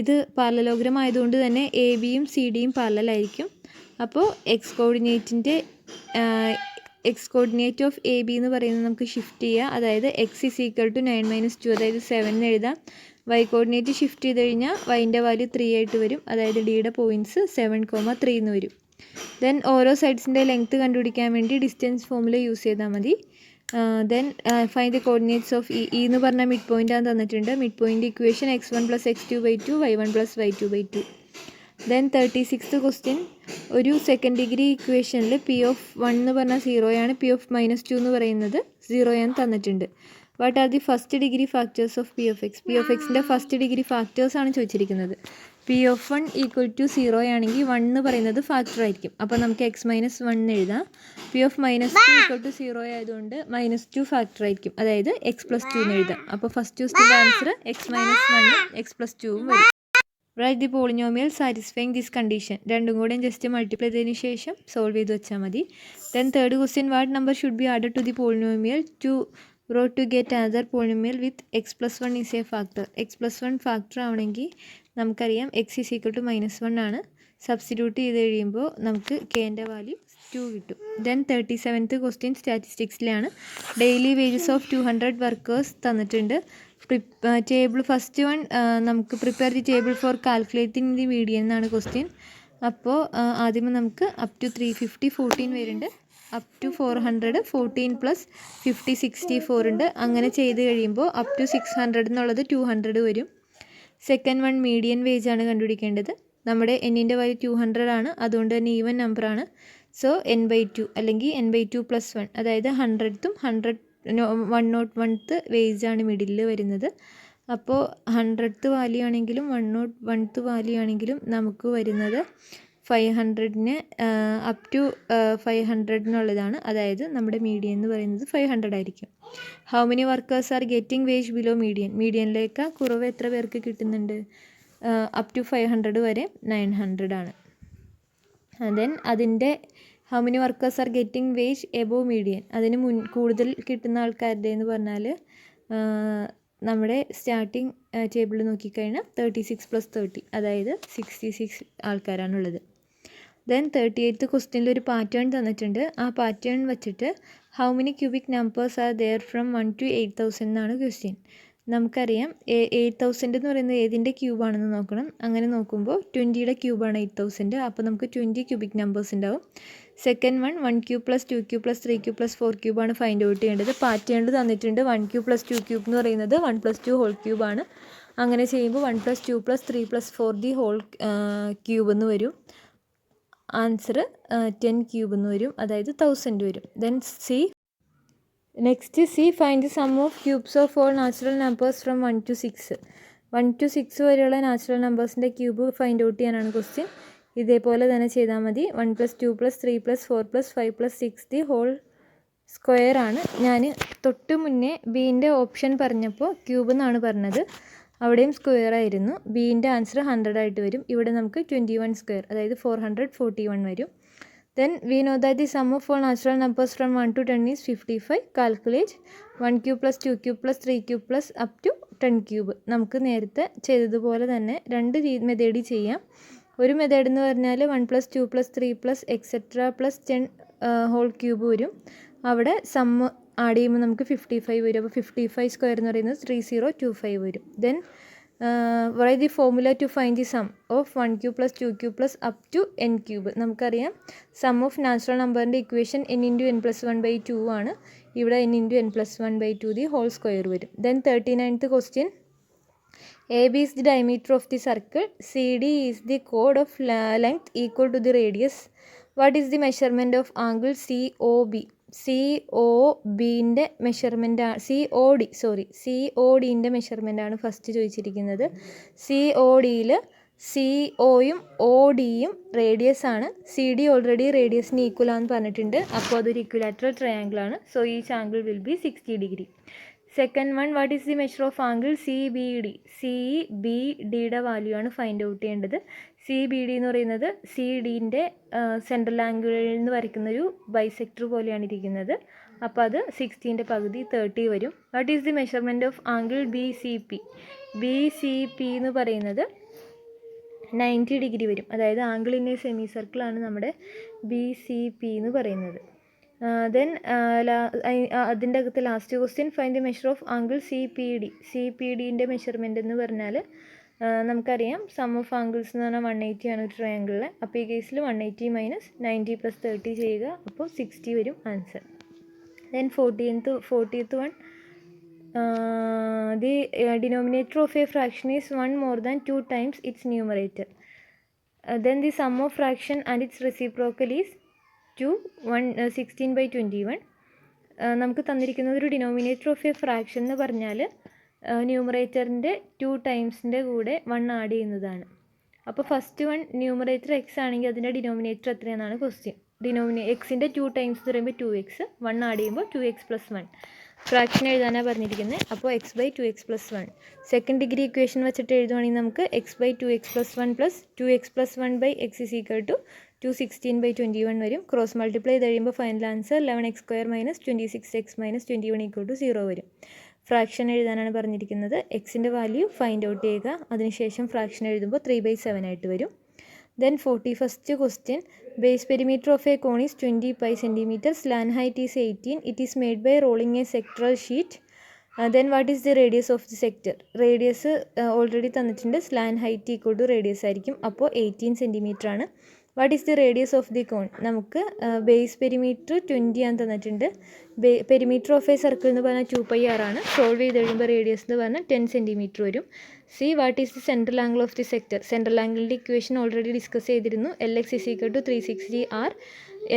ഇത് parallelogram ആയതുകൊണ്ട് തന്നെ ABയും CDയും പാരലലായിരിക്കും. അപ്പോൾ X coordinate of AB എന്ന് പറയുന്നത് നമുക്ക് ഷിഫ്റ്റ് ചെയ്യുക. അതായത് x = 9 - 2, അതായത് 7 എന്ന് എഴുതാം. y കോർഡിനേറ്റ് ഷിഫ്റ്റ് ചെയ്ത് കഴിഞ്ഞാൽ yൻ്റെ വാല്യൂ 3 ആയിട്ട് വരും. അതായത് ഡിയുടെ പോയിൻറ്റ്സ് 7,3 എന്ന് വരും. ദെൻ ഓരോ സൈഡ്സിൻ്റെ ലെങ്ത്ത് കണ്ടുപിടിക്കാൻ വേണ്ടി ഡിസ്റ്റൻസ് ഫോമുല യൂസ് ചെയ്താൽ മതി. Then find the coordinates of E എന്ന് പറഞ്ഞാൽ മിഡ് പോയിൻ്റ് ആണ് തന്നിട്ടുണ്ട്. Mid point equation x1 + x2/2 y1 + y2/2. Then 36th question. ഒരു സെക്കൻഡ് ഡിഗ്രി ഇക്വേഷനിൽ P(1) എന്ന് പറഞ്ഞാൽ 0 ആണ്, P(-2) എന്ന് പറയുന്നത് 0 ആണ് തന്നിട്ടുണ്ട്. What are the first degree factors of P(x)? P(x)ൻ്റെ ഫസ്റ്റ് ഡിഗ്രി ഫാക്ടേഴ്സ് ആണ് ചോദിച്ചിരിക്കുന്നത്. P(1) = 0 ആണെങ്കിൽ 1 എന്ന് പറയുന്നത് ഫാക്ടർ ആയിരിക്കും. അപ്പോൾ നമുക്ക് x-1 എന്ന് എഴുതാം. P(-2) = 0 ആയതുകൊണ്ട് -2 ഫാക്ടർ ആയിരിക്കും. അതായത് x+2 എന്ന് എഴുതാം. അപ്പോൾ ഫസ്റ്റ് ക്വസ്റ്റ്യൻ്റെ ആൻസർ x-1 x+2 വരും. Write the polynomial satisfying this condition. രണ്ടും കൂടെ ജസ്റ്റ് മൾട്ടിപ്ലൈ ചെയ്തതിന് ശേഷം സോൾവ് ചെയ്ത് വെച്ചാൽ മതി. Then third question. What number should be added to the polynomial to get another polynomial with x+1 is a factor. x+1 factor ആവണമെങ്കിൽ നമുക്കറിയാം x = -1 ആണ്. സബ്സ്റ്റിറ്റ്യൂട്ട് ചെയ്ത് കഴിയുമ്പോൾ നമുക്ക് കെൻ്റെ വാല്യൂ 2 കിട്ടും. ദെൻ 37th question സ്റ്റാറ്റിസ്റ്റിക്സിലാണ്. ഡെയിലി വേജസ് ഓഫ് 200 വർക്കേഴ്സ് തന്നിട്ടുണ്ട്. Table first one നമുക്ക് prepare the table for calculating the median എന്നാണ് ക്വസ്റ്റ്യൻ. അപ്പോൾ ആദ്യമേ നമുക്ക് അപ് ടു 350 14 വരുന്നുണ്ട്, അപ് ടു 400 14 + 50 64 ഉണ്ട്. അങ്ങനെ ചെയ്ത് കഴിയുമ്പോൾ അപ് ടു 600 എന്നുള്ളത് 200 വരും. സെക്കൻഡ് വൺ മീഡിയൻ വേജ് ആണ് കണ്ടുപിടിക്കേണ്ടത്. നമ്മുടെ എന്നിൻ്റെ വാല്യൂ 200 ആണ്, അതുകൊണ്ട് തന്നെ ഈവൻ നമ്പറാണ്. സോ n/2 അല്ലെങ്കിൽ n/2 + 1, അതായത് 100th 101th വേജാണ് മിഡിലിൽ വരുന്നത്. അപ്പോൾ 100th വാല്യൂ ആണെങ്കിലും 101th വാല്യൂ ആണെങ്കിലും നമുക്ക് വരുന്നത് 500-ന് അപ് ടു 500-നുള്ളതാണ്. അതായത് നമ്മുടെ മീഡിയൻ എന്ന് പറയുന്നത് 500 ആയിരിക്കും. How many workers are getting wage below median? മീഡിയനിലേക്ക് കുറവ് എത്ര പേർക്ക് കിട്ടുന്നുണ്ട്? അപ് ടു 500 വരെ 900 ആണ്. ദെൻ അതിൻ്റെ how many workers are getting wage above median, അതിന് കൂടുതൽ കിട്ടുന്ന ആൾക്കാരുടെ എന്ന് പറഞ്ഞാൽ നമ്മുടെ സ്റ്റാർട്ടിങ് ടേബിൾ നോക്കിക്കഴിഞ്ഞാൽ 36 + 30, അതായത് 66 ആൾക്കാരാണുള്ളത്. ദെൻ 38th ക്വസ്റ്റ്യനിൽ ഒരു പാറ്റേൺ തന്നിട്ടുണ്ട്. ആ പാറ്റേൺ വെച്ചിട്ട് how many cubic numbers are there from 1 to 8000 എന്നാണ് ക്വസ്റ്റ്യൻ. നമുക്കറിയാം 8000 എന്ന് പറയുന്നത് ഏതിൻ്റെ ക്യൂബാണെന്ന് നോക്കണം. അങ്ങനെ നോക്കുമ്പോൾ 20യുടെ ക്യൂബാണ് 8000. അപ്പോൾ നമുക്ക് 20 ക്യൂബിക് നമ്പേഴ്സ് ഉണ്ടാവും. സെക്കൻഡ് 1 ക്യൂബ് + 2 ക്യൂബ് + 3 ക്യൂബ് + 4 ക്യൂബാണ് ഫൈൻഡ് ഔട്ട് ചെയ്യേണ്ടത്. പാറ്റേൺ തന്നിട്ടുണ്ട്. 1 ക്യൂബ് + 2 ക്യൂബ് എന്ന് പറയുന്നത് 1 + 2 ഹോൾ ക്യൂബാണ്. അങ്ങനെ ചെയ്യുമ്പോൾ 1 + 2 + 3 + 4 ദി ഹോൾ ക്യൂബ് എന്ന് വരും. ആൻസർ 10 ക്യൂബ് എന്ന് വരും, അതായത് 1000 വരും. Then next find the sum of cubes of all natural numbers from 1 to 6. 1 to 6 വരെയുള്ള നാച്ചുറൽ നമ്പേഴ്സിൻ്റെ ക്യൂബ് ഫൈൻഡ് ഔട്ട് ചെയ്യാനാണ് ക്വസ്റ്റ്യൻ. ഇതേപോലെ തന്നെ ചെയ്താൽ മതി. 1 + 2 + 3 + 4 + 5 + 6 ദി ഹോൾ സ്ക്വയർ ആണ്. ഞാൻ തൊട്ട് മുന്നേ ബീൻ്റെ ഓപ്ഷൻ പറഞ്ഞപ്പോൾ ക്യൂബ് എന്നാണ് പറഞ്ഞത്, അവിടെയും സ്ക്വയർ ആയിരുന്നു. ബീൻ്റെ ആൻസർ 100 ആയിട്ട് വരും. ഇവിടെ നമുക്ക് 21 സ്ക്വയർ, അതായത് 441 വരും. Then we know that the sum of all natural numbers from 1 to 10 is 55. Calculate 1 cube + 2 cube + 3 cube + up to 10 cube. നമുക്ക് നേരത്തെ ചെയ്തതുപോലെ തന്നെ രണ്ട് മെത്തേഡിൽ ചെയ്യാം. ഒരു മെത്തേഡ് എന്ന് പറഞ്ഞാൽ 1 + 2 + 3 + etc. + 10 ഹോൾ ക്യൂബ് വരും. അവിടെ സം ആഡ് ചെയ്യുമ്പോൾ നമുക്ക് 55 വരും. അപ്പോൾ 55 സ്ക്വയർ എന്ന് പറയുന്നത് 3025 വരും. Then write the formula to find the sum of 1 cube + 2 cube + up to n cube. നമുക്കറിയാം സം ഓഫ് നാച്ചുറൽ നമ്പറിൻ്റെ ഇക്വേഷൻ n × n + 1/2 ആണ്. ഇവിടെ n × n + 1/2 the whole square വരും. Then 39th question, AB is the diameter of the circle, CD is the chord of length equal to the radius. What is the measurement of angle COB? COBൻ്റെ measurement CODൻ്റെ മെഷർമെൻ്റാണ് first ചോദിച്ചിരിക്കുന്നത്. CODയിൽ COയും ODയും radius ആണ്. CD already റേഡിയസിന് equal ആണെന്ന് പറഞ്ഞിട്ടുണ്ട്. അപ്പോൾ അതൊരു ഇക്വിലാറ്ററൽ ട്രയാങ്കിൾ ആണ്. So each angle will be 60 degree. Second 1, what is the measure of angle CBD? CBDയുടെ വാല്യൂ ആണ് ഫൈൻഡ് ഔട്ട് ചെയ്യേണ്ടത്. CBD എന്ന് പറയുന്നത് CDൻ്റെ സെൻട്രൽ ആംഗിളിൽ നിന്ന് വരയ്ക്കുന്നൊരു ബൈസെക്ടർ പോലെയാണ് ഇരിക്കുന്നത്. അപ്പോൾ അത് 60ൻ്റെ പകുതി 30 വരും. What is the measurement of angle BCP? BCP എന്ന് പറയുന്നത് 90 ഡിഗ്രി വരും. അതായത് ആംഗിൾ ഇൻ എ സെമി സർക്കിളാണ് നമ്മുടെ BCP എന്ന് പറയുന്നത്. ദെൻ അതിൻ്റെ അകത്ത് last question, find the measure of angle CPD. CPDൻ്റെ മെഷർമെൻറ്റ് എന്ന് പറഞ്ഞാൽ നമുക്കറിയാം സം ഓഫ് ആംഗിൾസ് എന്ന് പറഞ്ഞാൽ 180 ആണ് ഒരു ട്രയാങ്കിളിൽ. അപ്പോൾ ഈ കേസിൽ 180 - 90 + 30 ചെയ്യുക. അപ്പോൾ 60 വരും answer. Then 40th one, the denominator of a fraction is 1 more than 2 times its numerator. Then the sum of fraction and its reciprocal is 16/21. നമുക്ക് തന്നിരിക്കുന്നത് ഒരു ഡിനോമിനേറ്റർ ഓഫ് എ ഫ്രാക്ഷൻ എന്ന് പറഞ്ഞാൽ ന്യൂമറേറ്ററിൻ്റെ 2 ടൈംസിൻ്റെ കൂടെ 1 ആഡ് ചെയ്യുന്നതാണ്. അപ്പോൾ ഫസ്റ്റ് 1 ന്യൂമറേറ്റർ എക്സ് ആണെങ്കിൽ അതിൻ്റെ ഡിനോമിനേറ്റർ എത്രയാണെന്നാണ് ക്വസ്റ്റ്യൻ. എക്സിൻ്റെ 2 ടൈംസ് എന്ന് പറയുമ്പോൾ 2x, 1 ആഡ് ചെയ്യുമ്പോൾ 2x + 1. ഫ്രാക്ഷൻ എഴുതാനാണ് പറഞ്ഞിരിക്കുന്നത്. അപ്പോൾ x/2x + 1. സെക്കൻഡ് ഡിഗ്രി ഇക്വേഷൻ വെച്ചിട്ട് എഴുതുവാണെങ്കിൽ നമുക്ക് x/2x + 1 + 2x + 1/x = 216/21 വരും. ക്രോസ് മൾട്ടിപ്ലൈ ചെയ്ത് കഴിയുമ്പോൾ ഫൈനൽ ആൻസർ 11x² - 26x - 21 = 0 വരും. ഫ്രാക്ഷൻ എഴുതാനാണ് പറഞ്ഞിരിക്കുന്നത്. എക്സിൻ്റെ വാല്യൂ ഫൈൻഡ് ഔട്ട് ചെയ്യുക. അതിനുശേഷം ഫ്രാക്ഷൻ എഴുതുമ്പോൾ 3/7 ആയിട്ട് വരും. Then 41st question, base perimeter of a cone is 20 pi centimeter, slant height is 18, it is made by rolling a sectoral sheet. Then what is the radius of the sector? Radius already തന്നിട്ടുണ്ട്. slant height equal to radius ആയിരിക്കും. അപ്പോൾ 18 centimeter ആണ്. What is the radius of the cone? നമുക്ക് base perimeter 20 ആണ് തന്നിട്ടുണ്ട്. Perimeter of A circle എന്ന് പറഞ്ഞാൽ 2πr ആണ്. സോൾവ് ചെയ്ത് കഴിയുമ്പോൾ റേഡിയസ് എന്ന് പറഞ്ഞാൽ 10 centimeter വരും. What is the central angle of the sector? Central ആംഗിളിൻ്റെ ഇക്വേഷൻ ഓൾറെഡി ഡിസ്കസ് ചെയ്തിരുന്നു. LX = 360R.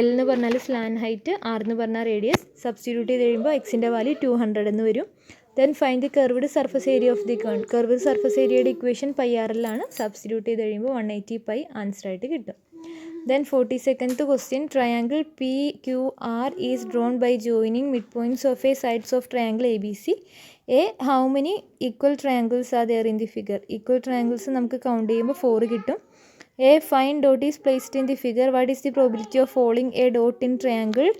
L എന്ന് പറഞ്ഞാൽ സ്ലാൻ ഹൈറ്റ്, R എന്ന് പറഞ്ഞാൽ റേഡിയസ്. സബ്സ്റ്റിറ്റ്യൂട്ട് ചെയ്ത് കഴിയുമ്പോൾ എക്സിൻ്റെ വാല്യൂ 200 എന്ന് വരും. Then find the curved surface area of the cone. Curved surface ഏരിയയുടെ ഇക്വേഷൻ πRL ആണ്. സബ്സ്റ്റിറ്റ്യൂട്ട് ചെയ്ത് കഴിയുമ്പോൾ 180 π ആൻസർ ആയിട്ട് കിട്ടും. Then 42nd question, triangle PQR is drawn by joining midpoints of a sides of triangle ABC. A, how many equal triangles are there in the figure? Equal triangles നമുക്ക് count ചെയ്യുമ്പോൾ 4 കിട്ടും. A, fine dot is placed in the figure. What is the probability of falling a dot in triangle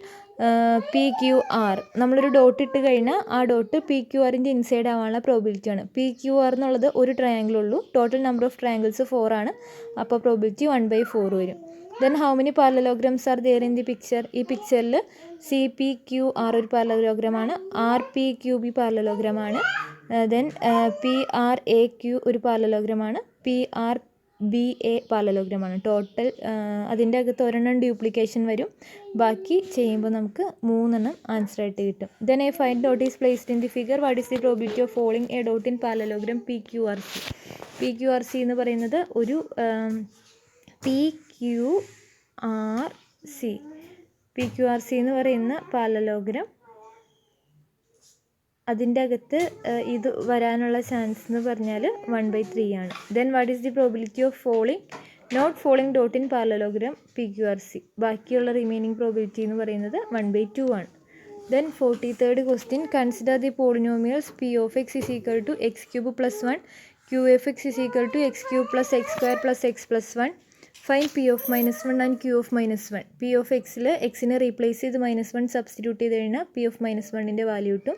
PQR? നമ്മളൊരു dot ഇട്ട് കഴിഞ്ഞാൽ ആ dot PQR inside ആവാനുള്ള probability ആണ്. PQR എന്നുള്ളത് ഒരു ട്രയാങ്കിൾ ഉള്ളൂ. ടോട്ടൽ നമ്പർ ഓഫ് ട്രയാങ്കിൾസ് 4 ആണ്. അപ്പോൾ പ്രോബിലിറ്റി 1/4 വരും. Then how many parallelograms are there in the picture? ഈ പിക്ചറിൽ CPQR ഒരു പാരലലോഗ്രാം ആണ്, RPQB പാരലലോഗ്രാം ആണ്, then PRAQ ഒരു പാരലലോഗ്രാം ആണ്, PRBA പാരലലോഗ്രാം ആണ്. ടോട്ടൽ അതിൻ്റെ അകത്ത് ഒരെണ്ണം ഡ്യൂപ്ലിക്കേഷൻ വരും, ബാക്കി ചെയ്യുമ്പോൾ നമുക്ക് 3 ആൻസർ ആയിട്ട് കിട്ടും. Then a fine dot is placed in the figure. What is the probability of falling a dot in parallelogram PQRC? PQRC എന്ന് പറയുന്നത് ഒരു PQRC എന്ന് പറയുന്ന പാരലലോഗ്രാം, അതിൻ്റെ അകത്ത് ഇത് വരാനുള്ള ചാൻസ് എന്ന് പറഞ്ഞാൽ 1/3 ആണ്. Then what is the probability of not falling dot in parallelogram PQRC? ബാക്കിയുള്ള റിമൈനിങ് പ്രോബിലിറ്റി എന്ന് പറയുന്നത് 1/2 ആണ്. Then 43rd question, consider the polynomials P of x is equal to x³ plus 1, Q of x is equal to x³ plus x² plus x plus 1. Find P of -1 and Q of -1. P of xൽ എക്സിനെ replace ചെയ്ത് -1 substitute ചെയ്ത് കഴിഞ്ഞാൽ P of -1ൻ്റെ value കിട്ടും.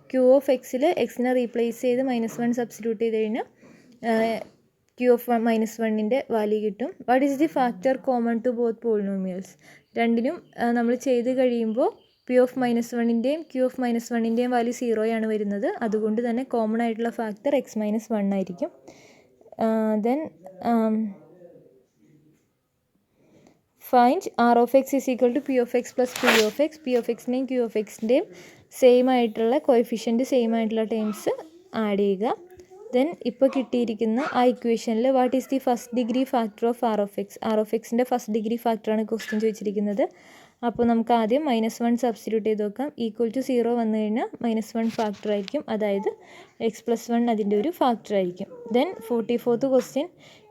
Q of xൽ എക്സിനെ replace ചെയ്ത് -1 സബ്സ്റ്റിറ്റ്യൂട്ട് ചെയ്ത് കഴിഞ്ഞാൽ Q of -1ൻ്റെ വാല്യൂ കിട്ടും. What is the factor common to both polynomials? രണ്ടിനും നമ്മൾ ചെയ്ത് കഴിയുമ്പോൾ P of -1ൻ്റെയും Q of -1ൻ്റെയും വാല്യൂ 0 ആണ് വരുന്നത്. അതുകൊണ്ട് തന്നെ കോമൺ ആയിട്ടുള്ള ഫാക്ടർ x-1 ആയിരിക്കും. Then find R of x is equal to P of x plus Q of x. P of xൻ്റെയും Q of xൻ്റെയും സെയിം ആയിട്ടുള്ള കോഎഫിഷ്യൻറ്റ് സെയിം ആയിട്ടുള്ള ടേംസ് ആഡ് ചെയ്യുക. ദെൻ ഇപ്പോൾ കിട്ടിയിരിക്കുന്ന ആ ഇക്വേഷനിൽ what is the first degree factor of R of x? R of xൻ്റെ ഫസ്റ്റ് ഡിഗ്രി ഫാക്ടറാണ് ക്വസ്റ്റ്യൻ ചോദിച്ചിരിക്കുന്നത്. അപ്പോൾ നമുക്ക് ആദ്യം -1 സബ്സ്റ്റിറ്റ്യൂട്ട് ചെയ്ത് നോക്കാം. ഈക്വൽ ടു 0 വന്നു കഴിഞ്ഞാൽ -1 ഫാക്ടർ ആയിരിക്കും, അതായത് x+1 അതിൻ്റെ ഒരു ഫാക്ടർ ആയിരിക്കും. Then 44th question,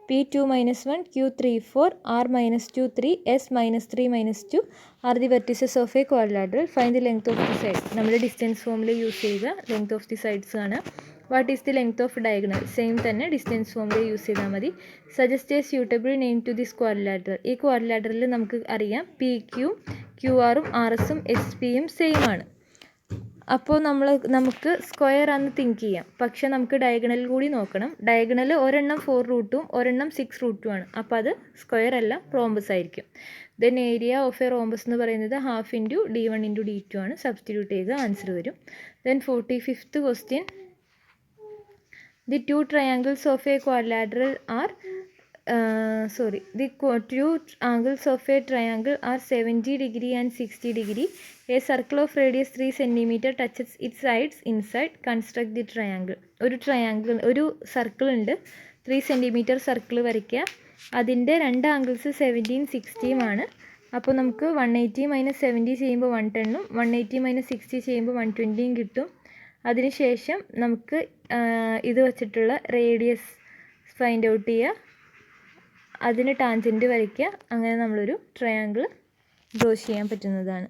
P2 -1, Q3 4, R -2 3, S -3 -2 are the vertices of a quadrilateral. Find the length of the side. നമ്മുടെ ഡിസ്റ്റൻസ് ഫോമിൽ യൂസ് ചെയ്യുക. ലെങ്ത് ഓഫ് ദി സൈഡ്സ് ആണ്. What is the length of diagonal? Same തന്നെ distance ഫോമിൽ use ചെയ്താൽ മതി. Suggest a suitable name to this quadrilateral. ഈ ക്വാഡ്രിലാറ്ററലിൽ നമുക്ക് അറിയാം PQ QR-ഉം RS-ഉം SP-യും സെയിം ആണ്. അപ്പോൾ നമുക്ക് സ്ക്വയർ ആണെന്ന് തിങ്ക് ചെയ്യാം, പക്ഷെ നമുക്ക് ഡയഗണൽ കൂടി നോക്കണം. ഡയഗണൽ ഒരെണ്ണം 4√ഉം ഒരെണ്ണം 6√ഉം ആണ്. അപ്പോൾ അത് സ്ക്വയർ അല്ല, റോംബസ് ആയിരിക്കും. Then area of A rhombus എന്ന് പറയുന്നത് ½ × D1 × D2 ആണ്. സബ്സ്റ്റിറ്റ്യൂട്ട് ചെയ്ത് ആൻസർ വരും. Then 45th question, the two triangles of a quadrilateral are the two angles of a triangle are 70 degree and 60 degree. A circle of radius 3 cm touches its sides inside. Construct the triangle. ഒരു circle ഉണ്ട്, 3 cm circle വരയ്ക്കുക. അതിൻ്റെ രണ്ട് angles 70 60 ആണ്. അപ്പോൾ നമുക്ക് 180 - 70 ചെയ്യുമ്പോൾ 110ഉം 180 - 60 ചെയ്യുമ്പോൾ 120ഉം കിട്ടും. അതിനുശേഷം നമുക്ക് ഇത് വച്ചിട്ടുള്ള റേഡിയസ് ഫൈൻഡ് ഔട്ട് ചെയ്യുക, അതിന് ടാൻജൻറ്റ് വരയ്ക്കുക. അങ്ങനെ നമ്മളൊരു ട്രയാങ്കിൾ ഡ്രോ ചെയ്യാൻ പറ്റുന്നതാണ്.